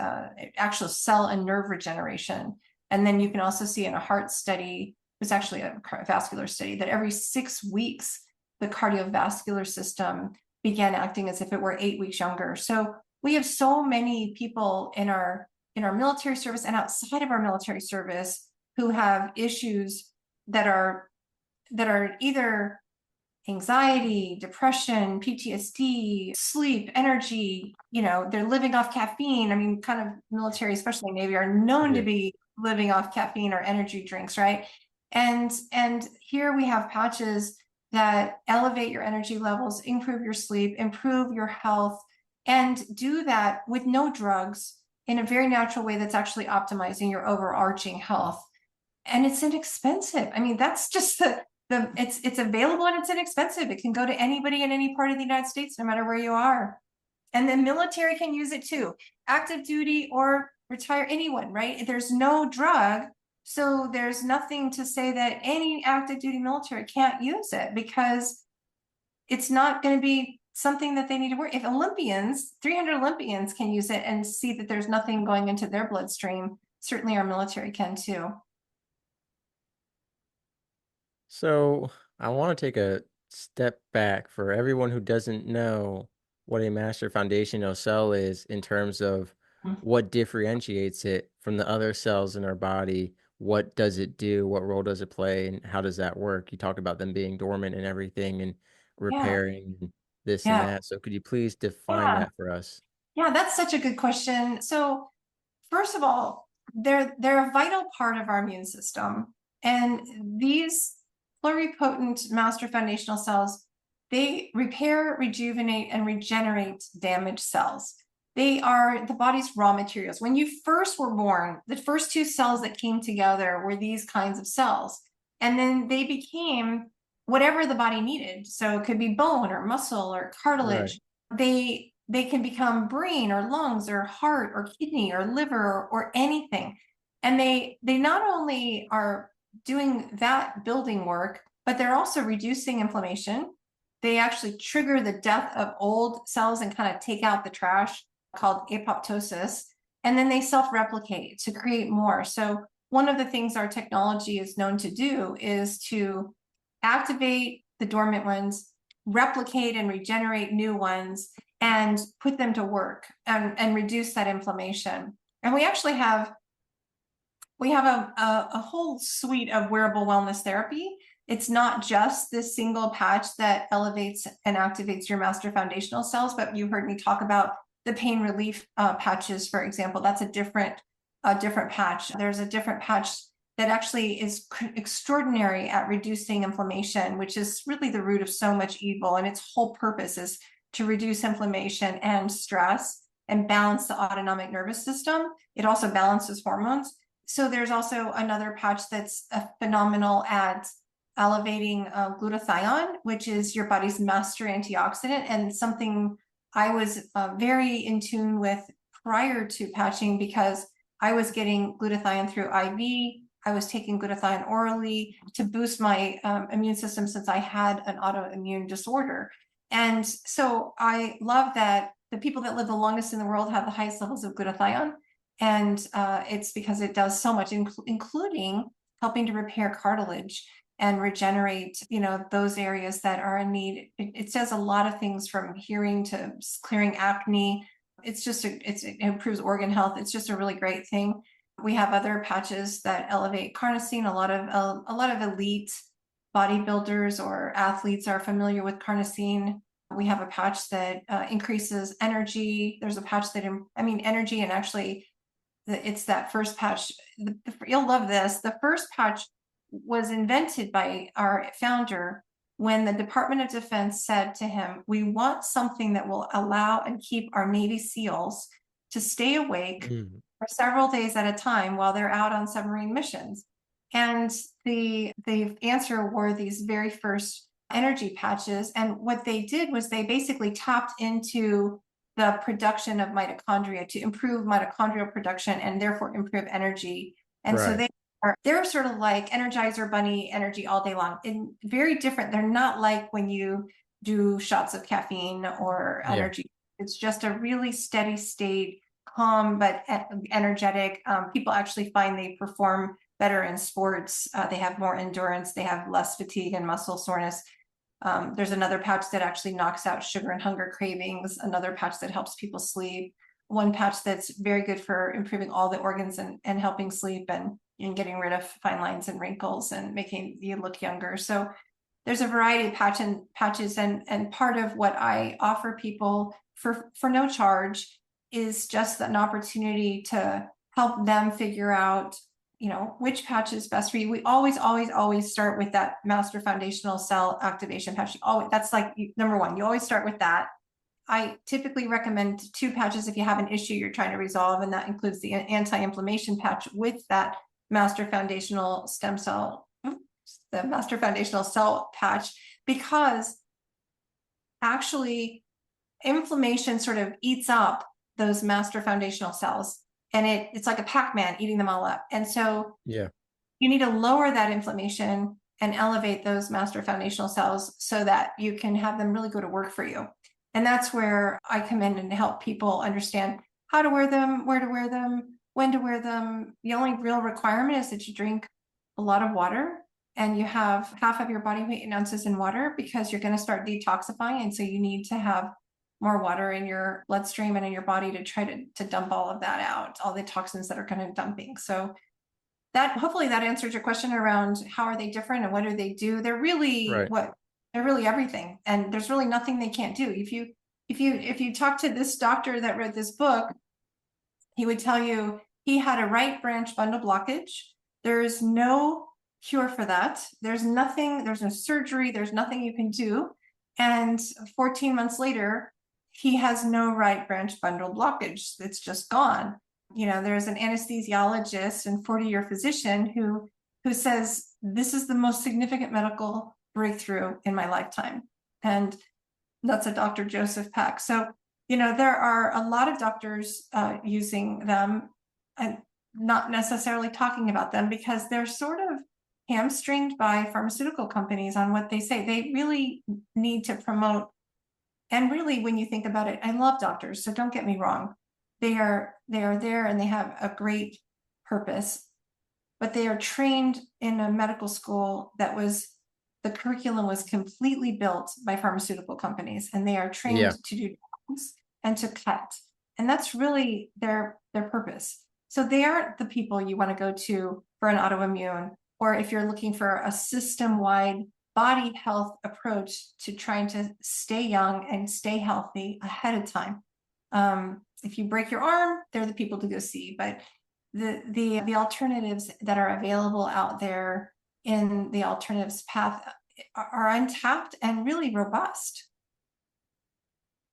actual cell and nerve regeneration. And then you can also see in a heart study, it's actually a vascular study, that every 6 weeks, the cardiovascular system began acting as if it were 8 weeks younger. So we have so many people in our military service and outside of our military service who have issues that are either anxiety, depression, PTSD, sleep, energy. They're living off caffeine. I mean, kind of military, especially Navy, are known to be living off caffeine or energy drinks, right? And here we have patches that elevate your energy levels, improve your sleep, improve your health, and do that with no drugs, in a very natural way that's actually optimizing your overarching health. And it's inexpensive. I mean, that's just it's available and it's inexpensive. It can go to anybody in any part of the United States, no matter where you are. And the military can use it too, active duty or retire, anyone, right? There's no drug. So there's nothing to say that any active duty military can't use it, because it's not going to be something that they need to worry. If 300 Olympians can use it and see that there's nothing going into their bloodstream, certainly our military can too. So I want to take a step back for everyone who doesn't know what a master foundational cell is, in terms of what differentiates it from the other cells in our body. What does it do? What role does it play? And how does that work? You talked about them being dormant and everything, and Yeah, repairing and this and yeah, that. So could you please define yeah, that for us? yeah. That's such a good question. So first of all, they're a vital part of our immune system, and these pluripotent master foundational cells, they repair, rejuvenate, and regenerate damaged cells. They are the body's raw materials. When you first were born, the first two cells that came together were these kinds of cells, and then they became whatever the body needed. So it could be bone or muscle or Right. cartilage. They can become brain or lungs or heart or kidney or liver or anything. And they not only are doing that building work, but they're also reducing inflammation. They actually trigger the death of old cells and kind of take out the trash, called apoptosis. And then they self-replicate to create more. So one of the things our technology is known to do is to activate the dormant ones, replicate and regenerate new ones, and put them to work and reduce that inflammation. And we actually have a whole suite of wearable wellness therapy. It's not just this single patch that elevates and activates your master foundational cells, but you heard me talk about the pain relief patches, for example. That's a different patch. There's a different patch that actually is extraordinary at reducing inflammation, which is really the root of so much evil. And its whole purpose is to reduce inflammation and stress and balance the autonomic nervous system. It also balances hormones. So there's also another patch that's phenomenal at elevating glutathione, which is your body's master antioxidant, and something I was very in tune with prior to patching, because I was getting glutathione through IV. I was taking glutathione orally to boost my immune system, since I had an autoimmune disorder. And so I love that the people that live the longest in the world have the highest levels of glutathione. And it's because it does so much, including helping to repair cartilage and regenerate, those areas that are in need. It does a lot of things, from hearing to clearing acne. It improves organ health. It's just a really great thing. We have other patches that elevate carnosine. A lot of elite bodybuilders or athletes are familiar with carnosine. We have a patch that increases energy. There's a patch that, energy, and actually it's that first patch. You'll love this. The first patch was invented by our founder when the Department of Defense said to him, we want something that will allow and keep our Navy SEALs to stay awake for several days at a time while they're out on submarine missions. And the answer were these very first energy patches. And what they did was they basically tapped into the production of mitochondria to improve mitochondrial production and therefore improve energy. And so they're sort of like Energizer Bunny energy all day long, and very different. They're not like when you do shots of caffeine or energy. It's just a really steady state, calm but energetic. People actually find they perform better in sports. They have more endurance. They have less fatigue and muscle soreness. There's another patch that actually knocks out sugar and hunger cravings, another patch that helps people sleep, one patch that's very good for improving all the organs and helping sleep and getting rid of fine lines and wrinkles and making you look younger. So there's a variety of patches, and part of what I offer people for no charge is just an opportunity to help them figure out, which patch is best for you. We always start with that master foundational cell activation patch. That's like number one. You always start with that. I typically recommend 2 patches if you have an issue you're trying to resolve, and that includes the anti-inflammation patch with that master foundational cell patch, because actually inflammation sort of eats up those master foundational cells, and it's like a Pac-Man eating them all up. And so you need to lower that inflammation and elevate those master foundational cells so that you can have them really go to work for you. And that's where I come in and help people understand how to wear them, where to wear them, when to wear them. The only real requirement is that you drink a lot of water and you have half of your body weight in ounces in water, because you're going to start detoxifying. And so you need to have more water in your bloodstream and in your body to try to dump all of that out, all the toxins that are kind of dumping. So that, hopefully that answers your question around how are they different and what do they do. They're really they're really everything, and there's really nothing they can't do. If you talk to this doctor that wrote this book, he would tell you he had a right branch bundle blockage. There's no cure for that. There's no surgery, there's nothing you can do. And 14 months later, he has no right branch bundle blockage. It's just gone. There's an anesthesiologist and 40-year physician who says, this is the most significant medical breakthrough in my lifetime. And that's a Dr. Joseph Peck. So, there are a lot of doctors using them and not necessarily talking about them, because they're sort of hamstringed by pharmaceutical companies on what they say. They really need to promote. And really, when you think about it, I love doctors, so don't get me wrong. They are there and they have a great purpose, but they are trained in a medical school the curriculum was completely built by pharmaceutical companies, and they are trained to do drugs and to cut. And that's really their purpose. So they aren't the people you want to go to for an autoimmune, or if you're looking for a system-wide body health approach to trying to stay young and stay healthy ahead of time. If you break your arm, they're the people to go see. But the alternatives that are available out there in the alternatives path are untapped and really robust.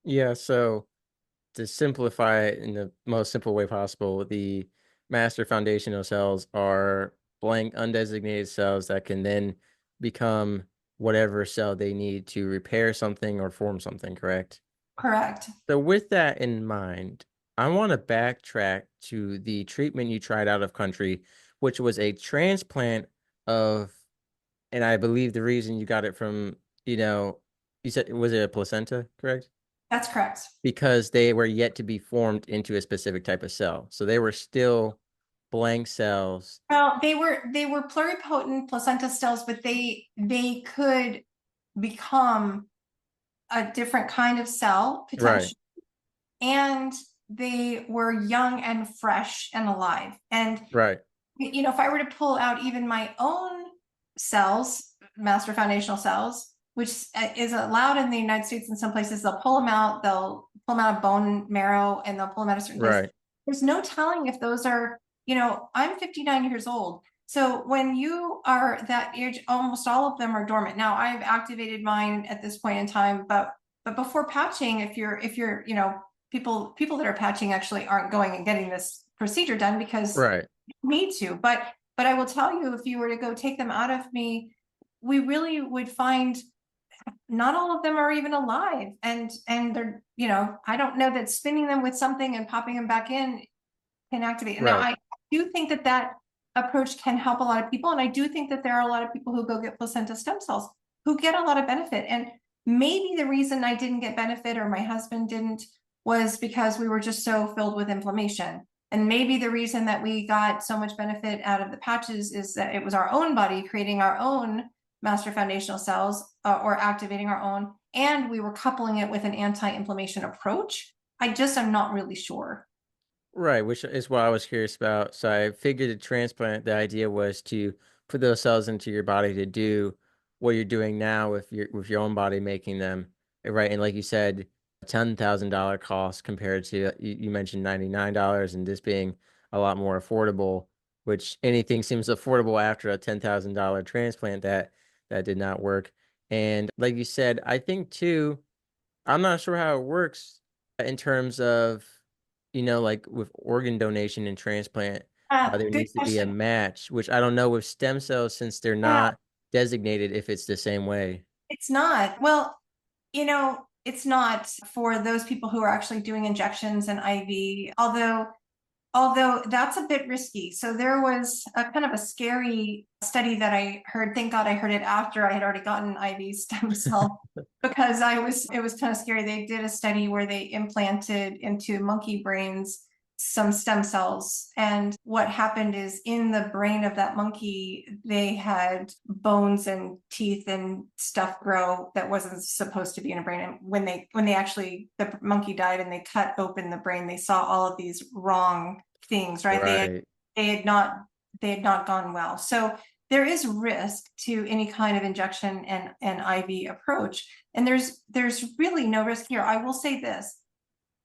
Yeah, so to simplify it in the most simple way possible, the master foundational cells are blank undesignated cells that can then become whatever cell they need to repair something or form something, correct? Correct. So with that in mind, I want to backtrack to the treatment you tried out of country, which was a transplant of, and I believe the reason you got it from, you said, was it a placenta, correct? That's correct. Because they were yet to be formed into a specific type of cell. So they were still blank cells. Well, they were pluripotent placenta cells, but they could become a different kind of cell potentially. And they were young and fresh and alive. And if I were to pull out even my own cells, master foundational cells, which is allowed in the United States in some places, they'll pull them out of bone marrow, and they'll pull them out of certain places. There's no telling if those are, I'm 59 years old. So when you are that age, almost all of them are dormant. Now I've activated mine at this point in time, but before patching, if you're, people that are patching actually aren't going and getting this procedure done because Right. you need to. But I will tell you, if you were to go take them out of me, we really would find not all of them are even alive. And they're, I don't know that spinning them with something and popping them back in can activate. Now, Right. I do think that that approach can help a lot of people. And I do think that there are a lot of people who go get placenta stem cells who get a lot of benefit. And maybe the reason I didn't get benefit or my husband didn't was because we were just so filled with inflammation. And maybe the reason that we got so much benefit out of the patches is that it was our own body creating our own master foundational cells, or activating our own, and we were coupling it with an anti-inflammation approach. I just am not really sure. Right, which is what I was curious about. So I figured the transplant, the idea was to put those cells into your body to do what you're doing now with your own body making them. Right. And like you said, $10,000 cost compared to you mentioned $99 and this being a lot more affordable, which anything seems affordable after a $10,000 transplant that did not work. And like you said, I think too, I'm not sure how it works in terms of, like with organ donation and transplant, there Good needs to be a question. match, which I don't know with stem cells since they're Yeah, not designated if it's the same way. it's not. Well, it's not for those people who are actually doing injections and IV, although that's a bit risky. So there was a kind of a scary study that I heard. Thank God I heard it after I had already gotten IV stem cell because it was kind of scary. They did a study where they implanted into monkey brains some stem cells. And what happened is in the brain of that monkey, they had bones and teeth and stuff grow that wasn't supposed to be in a brain. And when they actually, the monkey died and they cut open the brain, they saw all of these wrong things, right? Right. They had not, they had not gone well. So there is risk to any kind of injection and IV approach. And there's really no risk here. I will say this: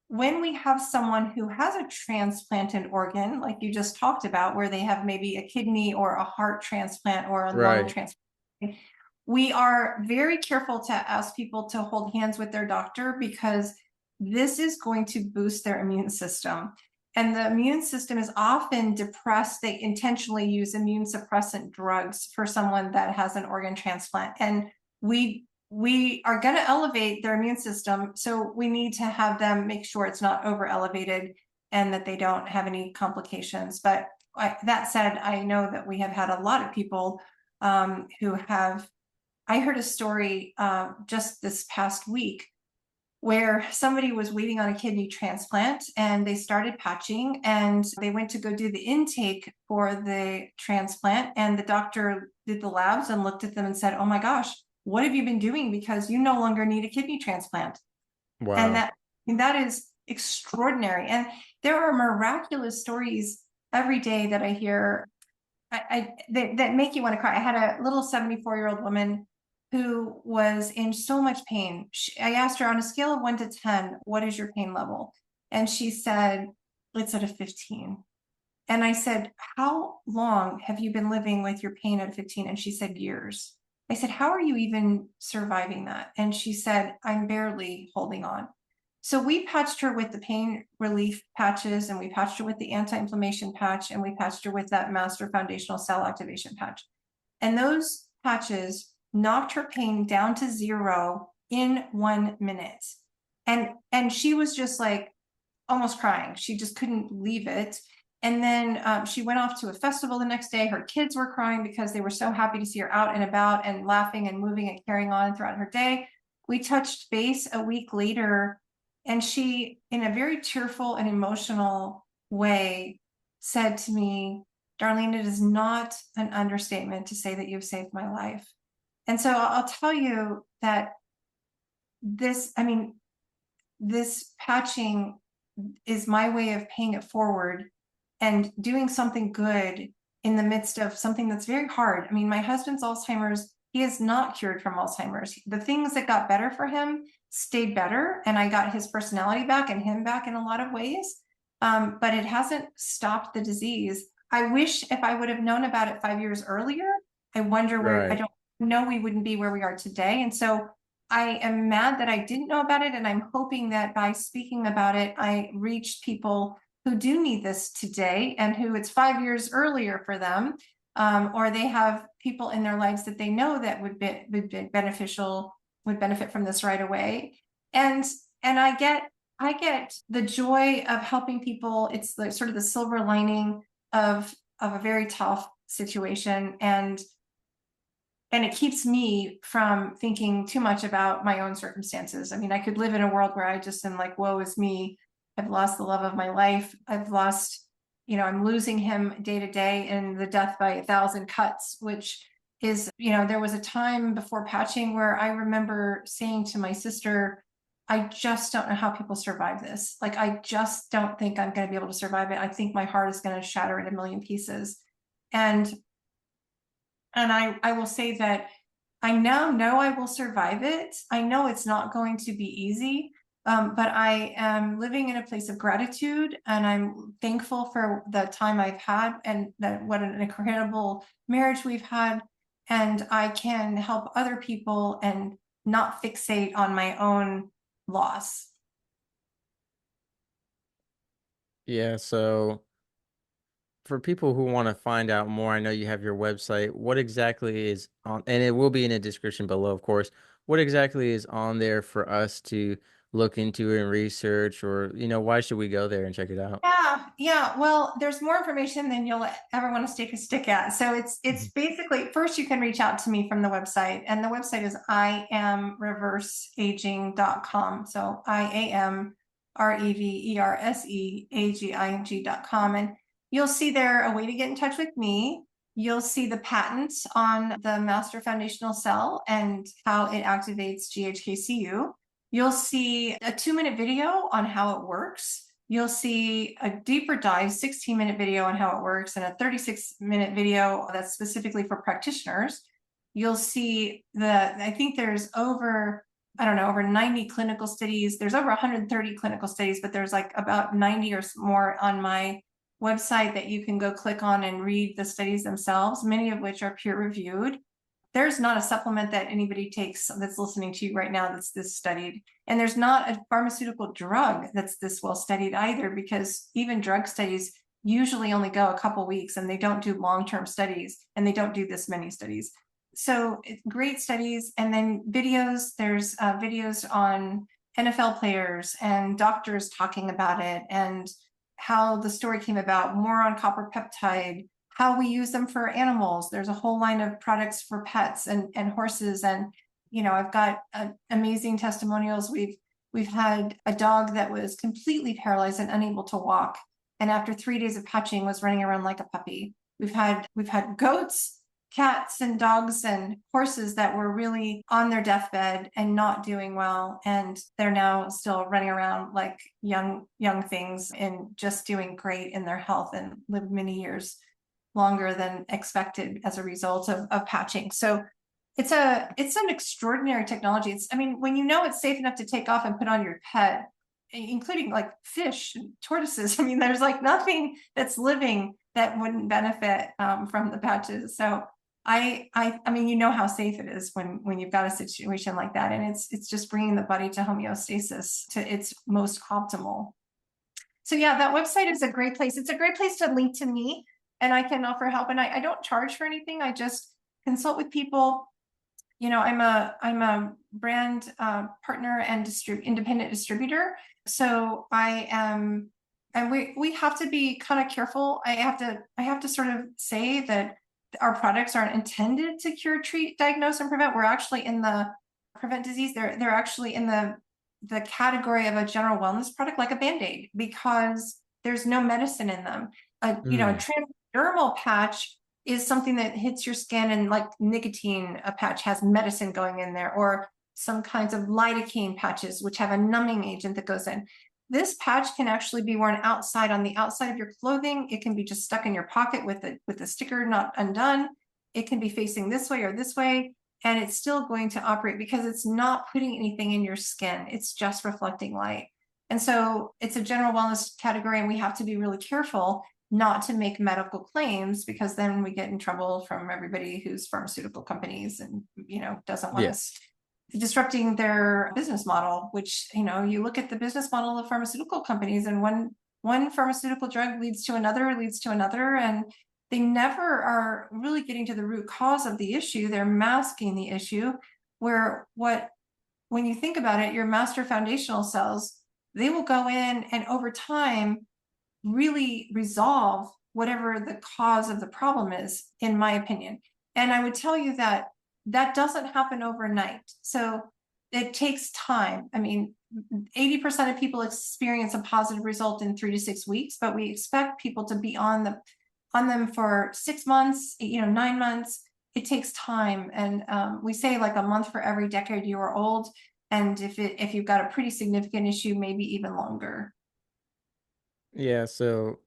when we have someone who has a transplanted organ, like you just talked about, where they have maybe a kidney or a heart transplant or a lung Right. transplant, we are very careful to ask people to hold hands with their doctor because this is going to boost their immune system. And the immune system is often depressed. They intentionally use immune suppressant drugs for someone that has an organ transplant. And we are going to elevate their immune system. So we need to have them make sure it's not over elevated and that they don't have any complications. But that said, I know that we have had a lot of people who have. I heard a story just this past week where somebody was waiting on a kidney transplant and they started patching and they went to go do the intake for the transplant, and the doctor did the labs and looked at them and said, "Oh my gosh, what have you been doing? Because you no longer need a kidney transplant." And Wow. that is extraordinary. And there are miraculous stories every day that I hear, that make you want to cry. I had a little 74-year-old woman who was in so much pain. I asked her, on a scale of 1 to 10, what is your pain level? And she said, it's at a 15. And I said, how long have you been living with your pain at 15? And she said, years. I said, how are you even surviving that? And she said, I'm barely holding on. So we patched her with the pain relief patches, and we patched her with the anti-inflammation patch, and we patched her with that master foundational cell activation patch. And those patches knocked her pain down to 0 in 1 minute. And she was just like almost crying. She just couldn't believe it. And then she went off to a festival the next day. Her kids were crying because they were so happy to see her out and about and laughing and moving and carrying on throughout her day. We touched base a week later, and she, in a very tearful and emotional way, said to me, Darlene, it is not an understatement to say that you've saved my life. And so I'll tell you that this patching is my way of paying it forward and doing something good in the midst of something that's very hard. I mean, my husband's Alzheimer's, he is not cured from Alzheimer's. The things that got better for him stayed better, and I got his personality back and him back in a lot of ways. But it hasn't stopped the disease. I wish if I would have known about it 5 years earlier, I wonder where, I Right. don't know, we wouldn't be where we are today. And so I am mad that I didn't know about it. And I'm hoping that by speaking about it, I reached people who do need this today and who it's 5 years earlier for them. Or they have people in their lives that they know that would be beneficial, would benefit from this right away. And I get the joy of helping people. It's the sort of the silver lining of a very tough situation, and it keeps me from thinking too much about my own circumstances. I mean, I could live in a world where I just am like, woe is me. I've lost the love of my life. I've lost, I'm losing him day to day in the death by 1,000 cuts, which is, there was a time before patching where I remember saying to my sister, I just don't know how people survive this. Like, I just don't think I'm going to be able to survive it. I think my heart is going to shatter in a million pieces. And I will say that I now know I will survive it. I know it's not going to be easy, but I am living in a place of gratitude, and I'm thankful for the time I've had, and that what an incredible marriage we've had. And I can help other people and not fixate on my own loss. Yeah. So for people who want to find out more, I know you have your website. What exactly is on, and it will be in the description below, of course. What exactly is on there for us to look into and research, or, why should we go there and check it out? Yeah, yeah. Well, there's more information than you'll ever want to stick a stick at. So it's Mhm. basically, first you can reach out to me from the website, and the website is iamreverseaging.com. So iamreverseaging.com, and you'll see there a way to get in touch with me. You'll see the patents on the master foundational cell and how it activates GHKCU. You'll see a 2-minute video on how it works. You'll see a deeper dive 16-minute video on how it works, and a 36-minute video that's specifically for practitioners. You'll see I think there's over 90 clinical studies. There's over 130 clinical studies, but there's like about 90 or more on my website that you can go click on and read the studies themselves, many of which are peer reviewed. There's not a supplement that anybody takes that's listening to you right now that's this studied. And there's not a pharmaceutical drug that's this well studied either, because even drug studies usually only go a couple weeks, and they don't do long-term studies, and they don't do this many studies. So great studies. And then videos, there's videos on NFL players and doctors talking about it, and how the story came about, more on copper peptide, how we use them for animals. There's a whole line of products for pets and horses. And, I've got amazing testimonials. We've had a dog that was completely paralyzed and unable to walk, and after 3 days of patching was running around like a puppy. We've had goats, cats, and dogs and horses that were really on their deathbed and not doing well, and they're now still running around like young things and just doing great in their health, and live many years longer than expected as a result of patching. So it's an extraordinary technology. When it's safe enough to take off and put on your pet, including like fish and tortoises, there's like nothing that's living that wouldn't benefit from the patches. So how safe it is when you've got a situation like that, and it's just bringing the body to homeostasis, to its most optimal. So yeah, that website is a great place. It's a great place to link to me, and I can offer help. And I don't charge for anything. I just consult with people. I'm a brand partner and independent distributor. So I am, and we have to be kind of careful. I have to sort of say that our products aren't intended to cure, treat, diagnose, and prevent. We're actually in the prevent disease. They're actually in the category of a general wellness product, like a Band-Aid, because there's no medicine in them. A Mm. transdermal patch is something that hits your skin, and like nicotine, a patch has medicine going in there, or some kinds of lidocaine patches, which have a numbing agent that goes in. This patch can actually be worn outside, on the outside of your clothing. It can be just stuck in your pocket with the sticker not undone. It can be facing this way or this way, and it's still going to operate because it's not putting anything in your skin. It's just reflecting light. And so it's a general wellness category, and we have to be really careful not to make medical claims, because then we get in trouble from everybody who's pharmaceutical companies and, doesn't want Yeah. us disrupting their business model, which, you look at the business model of pharmaceutical companies, and one pharmaceutical drug leads to another, and they never are really getting to the root cause of the issue. They're masking the issue, where when you think about it, your master foundational cells, they will go in and over time really resolve whatever the cause of the problem is, in my opinion. And I would tell you that that doesn't happen overnight. So it takes time. I mean, 80% of people experience a positive result in 3 to 6 weeks, but we expect people to be on them for 6 months, 9 months. It takes time. And we say like a month for every decade you are old. And if you've got a pretty significant issue, maybe even longer. Yeah, so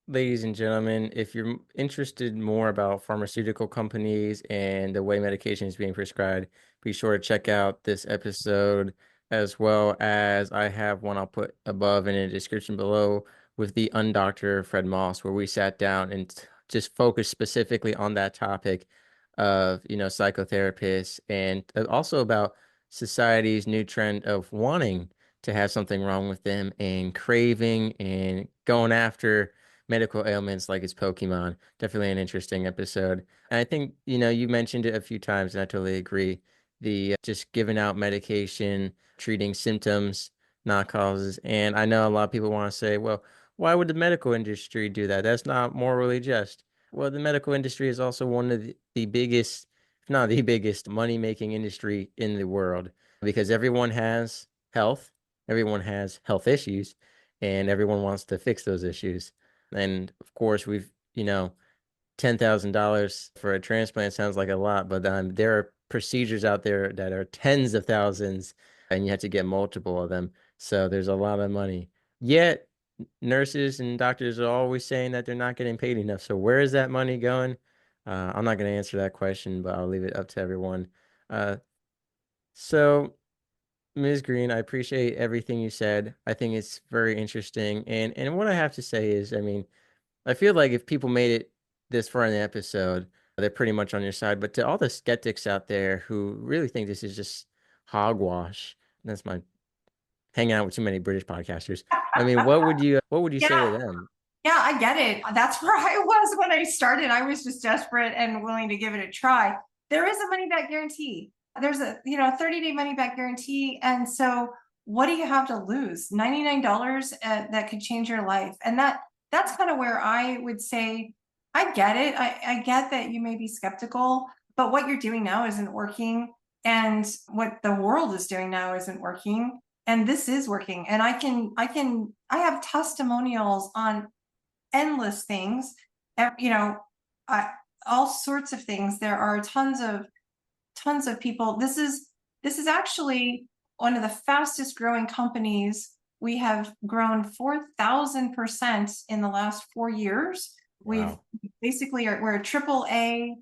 ladies and gentlemen, if you're interested more about pharmaceutical companies and the way medication is being prescribed, be sure to check out this episode, as well as I have one I'll put above in the description below with the undoctor Fred Moss, where we sat down and just focused specifically on that topic of, psychotherapists, and also about society's new trend of wanting to have something wrong with them and craving and going after medical ailments like it's Pokemon. Definitely an interesting episode. And I think, you mentioned it a few times, and I totally agree. The just giving out medication, treating symptoms, not causes. And I know a lot of people want to say, well, why would the medical industry do that? That's not morally just. Well, the medical industry is also one of the biggest, if not the biggest, money-making industry in the world, because everyone has health, everyone has health issues, and everyone wants to fix those issues. And of course, we've, $10,000 for a transplant sounds like a lot, but there are procedures out there that are tens of thousands, and you have to get multiple of them. So there's a lot of money. Yet, nurses and doctors are always saying that they're not getting paid enough. So where is that money going? I'm not going to answer that question, but I'll leave it up to everyone. Uh, so, Ms. Greene, I appreciate everything you said. I think it's very interesting. And what I have to say is, I mean, I feel like if people made it this far in the episode, they're pretty much on your side. But to all the skeptics out there who really think this is just hogwash, that's my hanging out with too many British podcasters. I mean, what would you say to Yeah. them? Yeah, I get it. That's where I was when I started. I was just desperate and willing to give it a try. There is a money back guarantee. There's a, 30-day money back guarantee. And so what do you have to lose? $99 that could change your life. And that's kind of where I would say, I get it. I get that you may be skeptical, but what you're doing now isn't working. And what the world is doing now isn't working. And this is working. And I have testimonials on endless things, you know, all sorts of things. There are tons of people. This is actually one of the fastest growing companies. We have grown 4,000% in the last 4 years. We've Wow. basically we're a triple A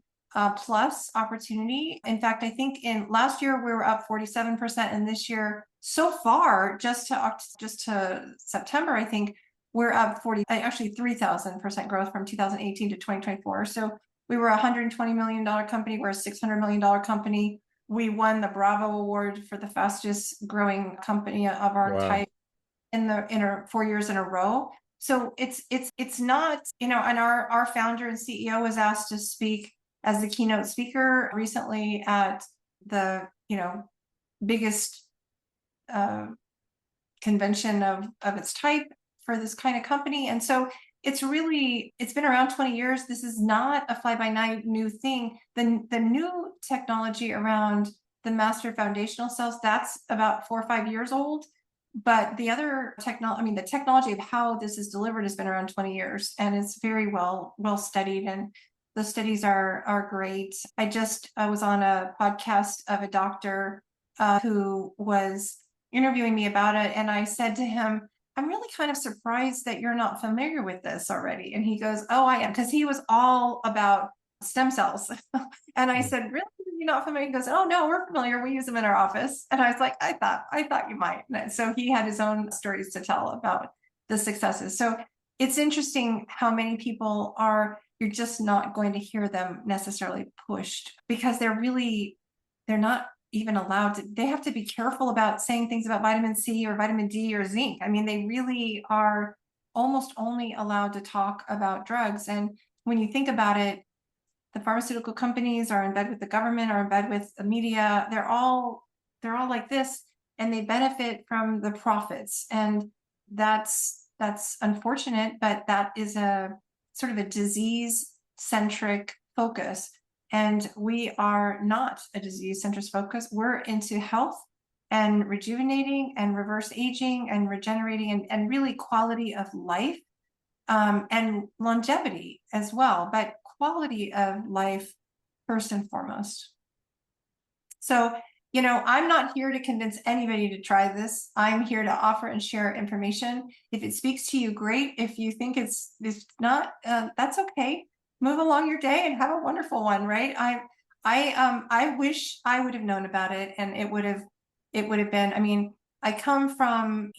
plus opportunity. In fact, I think in last year we were up 47%, and this year so far, just to September, I think we're up 3,000% growth from 2018 to 2024. So we were a $120 million company. We're a $600 million company. We won the Bravo Award for the fastest growing company of our Wow. type in 4 years in a row. So it's not, and our founder and CEO was asked to speak as the keynote speaker recently at the, biggest convention of its type for this kind of company. And so it's been around 20 years. This is not a fly-by-night new thing. The new technology around the master foundational cells, that's about 4 or 5 years old. But the other technology, the technology of how this is delivered has been around 20 years, and it's very well studied, and the studies are great. I was on a podcast of a doctor who was interviewing me about it, and I said to him, I'm really kind of surprised that you're not familiar with this already. And he goes, oh, I am, because he was all about stem cells. And I said, really? You're not familiar? He goes, oh no, we're familiar. We use them in our office. And I was like, I thought you might. And so he had his own stories to tell about the successes. So it's interesting how many people are, you're just not going to hear them necessarily pushed because they're not even allowed to, they have to be careful about saying things about vitamin C or vitamin D or zinc. I mean, they really are almost only allowed to talk about drugs. And when you think about it, the pharmaceutical companies are in bed with the government, are in bed with the media. They're all like this, and they benefit from the profits. And that's unfortunate, but that is a sort of a disease centric focus. And we are not a disease centric focus. We're into health and rejuvenating and reverse aging and regenerating and really quality of life, and longevity as well, but quality of life first and foremost. So, I'm not here to convince anybody to try this. I'm here to offer and share information. If it speaks to you, great. If you think it's not, that's okay. Move along your day and have a wonderful one, right? I wish I would have known about it, and it would have been. I mean, I came from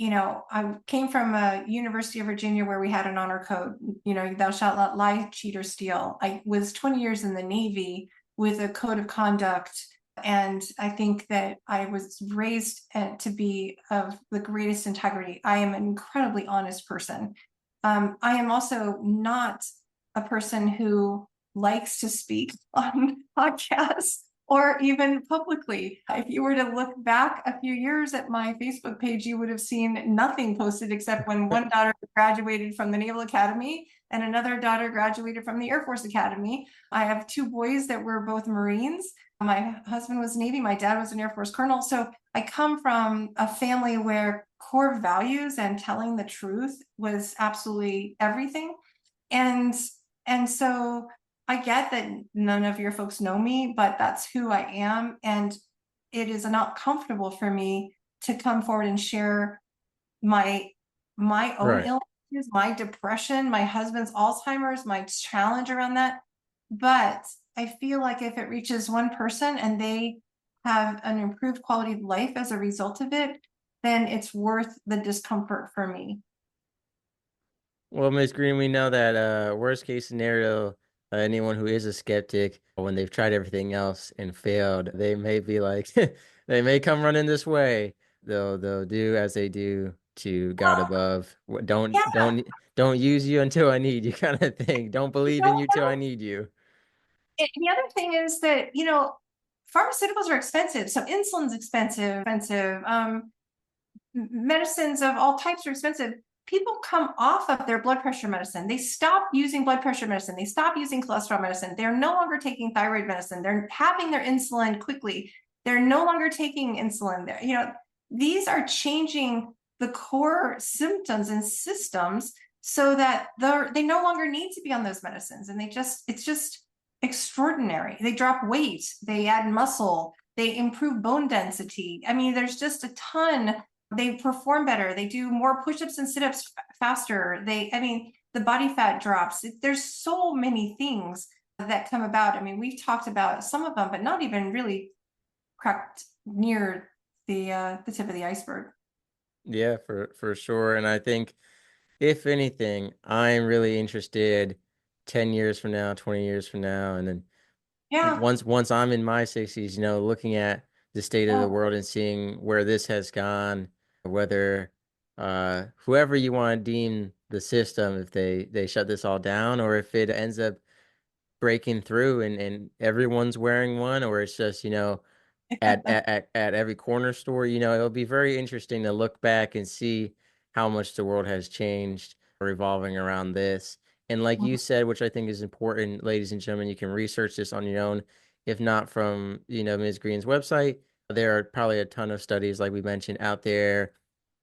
a University of Virginia where we had an honor code. Thou shalt not lie, cheat, or steal. I was 20 years in the Navy with a code of conduct. And I think that I was raised to be of the greatest integrity. I am an incredibly honest person. I am also not a person who likes to speak on podcasts or even publicly. If you were to look back a few years at my Facebook page, you would have seen nothing posted except when one daughter graduated from the Naval Academy and another daughter graduated from the Air Force Academy. I have two boys that were both Marines. My husband was Navy. My dad was an Air Force colonel. So I come from a family where core values and telling the truth was absolutely everything. And so I get that none of your folks know me, but that's who I am. And it is not comfortable for me to come forward and share my own Right. illnesses, my depression, my husband's Alzheimer's, my challenge around that. But I feel like if it reaches one person and they have an improved quality of life as a result of it, then it's worth the discomfort for me. Well, Ms. Green, we know that worst case scenario, anyone who is a skeptic, when they've tried everything else and failed, they may be like, they may come running this way. They'll do as they do to God Well, above. Don't yeah, don't use you until I need you, kind of thing. Don't believe in no, you till I no. need you. And the other thing is that, pharmaceuticals are expensive. So insulin's expensive. Medicines of all types are expensive. People come off of their blood pressure medicine. They stop using blood pressure medicine. They stop using cholesterol medicine. They're no longer taking thyroid medicine. They're having their insulin quickly. They're no longer taking insulin. These are changing the core symptoms and systems so that they no longer need to be on those medicines. And it's just extraordinary. They drop weight, they add muscle, they improve bone density. I mean, there's just a ton. They perform better. They do more push-ups and sit-ups faster. The body fat drops. There's so many things that come about. I mean, we've talked about some of them, but not even really cracked near the tip of the iceberg. Yeah, for sure. And I think if anything, I'm really interested 10 years from now, 20 years from now, and then Yeah. once I'm in my 60s, looking at the state of the Oh, world and seeing where this has gone, whether whoever you want to deem the system, if they shut this all down, or if it ends up breaking through and everyone's wearing one, or it's just, at every corner store, it'll be very interesting to look back and see how much the world has changed revolving around this. And like you said, which I think is important, ladies and gentlemen, you can research this on your own, if not from, Ms. Green's website. There are probably a ton of studies, like we mentioned, out there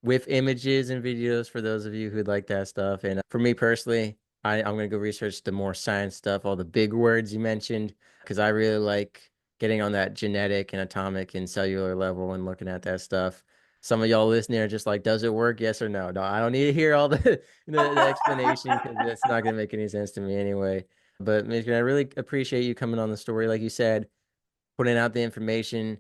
with images and videos for those of you who'd like that stuff. And for me personally, I'm going to go research the more science stuff, all the big words you mentioned, because I really like getting on that genetic and atomic and cellular level and looking at that stuff. Some of y'all listening are just like, does it work? Yes or no? No, I don't need to hear all the the explanation because that's not going to make any sense to me anyway. But Ms. Green, I really appreciate you coming on the story. Like you said, putting out the information,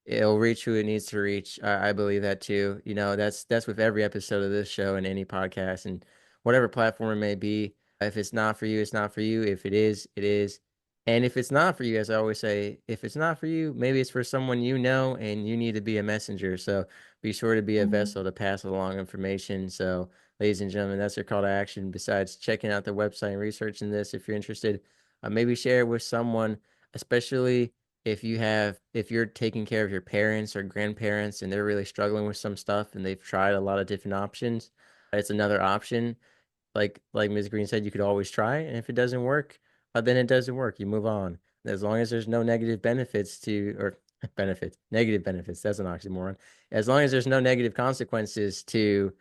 it'll reach who it needs to reach. I believe that too. That's with every episode of this show and any podcast. And whatever platform it may be. If it's not for you, it's not for you. If it is, it is. And if it's not for you, as I always say, if it's not for you, maybe it's for someone you know and you need to be a messenger. So be sure to be a Mhm. vessel to pass along information. So, ladies and gentlemen, that's your call to action. Besides checking out the website and researching this, if you're interested, maybe share it with someone, especially if you're taking care of your parents or grandparents and they're really struggling with some stuff and they've tried a lot of different options. It's another option. Like Ms. Green said, you could always try, and if it doesn't work, then it doesn't work. You move on. As long as there's no negative benefits to or benefits, negative benefits, that's an oxymoron. As long as there's no negative consequences to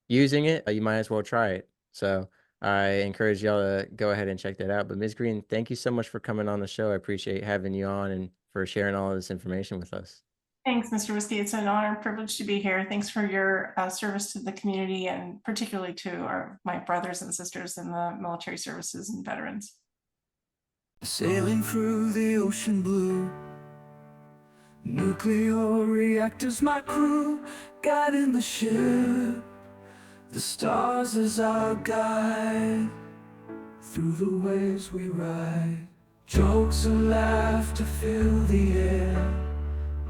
using it, you might as well try it. So I encourage y'all to go ahead and check that out. But Ms. Green, thank you so much for coming on the show. I appreciate having you on and for sharing all of this information with us. Thanks, Mr. Whiskey. It's an honor and privilege to be here. Thanks for your service to the community and particularly to my brothers and sisters in the military services and veterans. Sailing through the ocean blue, nuclear reactors my crew, guiding the ship, the stars as our guide, through the waves we ride, jokes and laughter fill the air.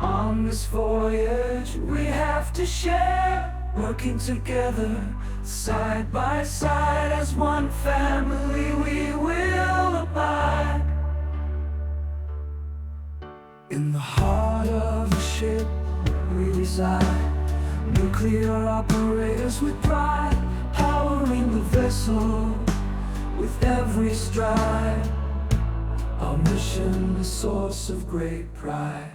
On this voyage we have to share, working together, side by side, as one family we will abide. In the heart of the ship we reside, nuclear operators with pride, powering the vessel with every stride. Our mission, a source of great pride.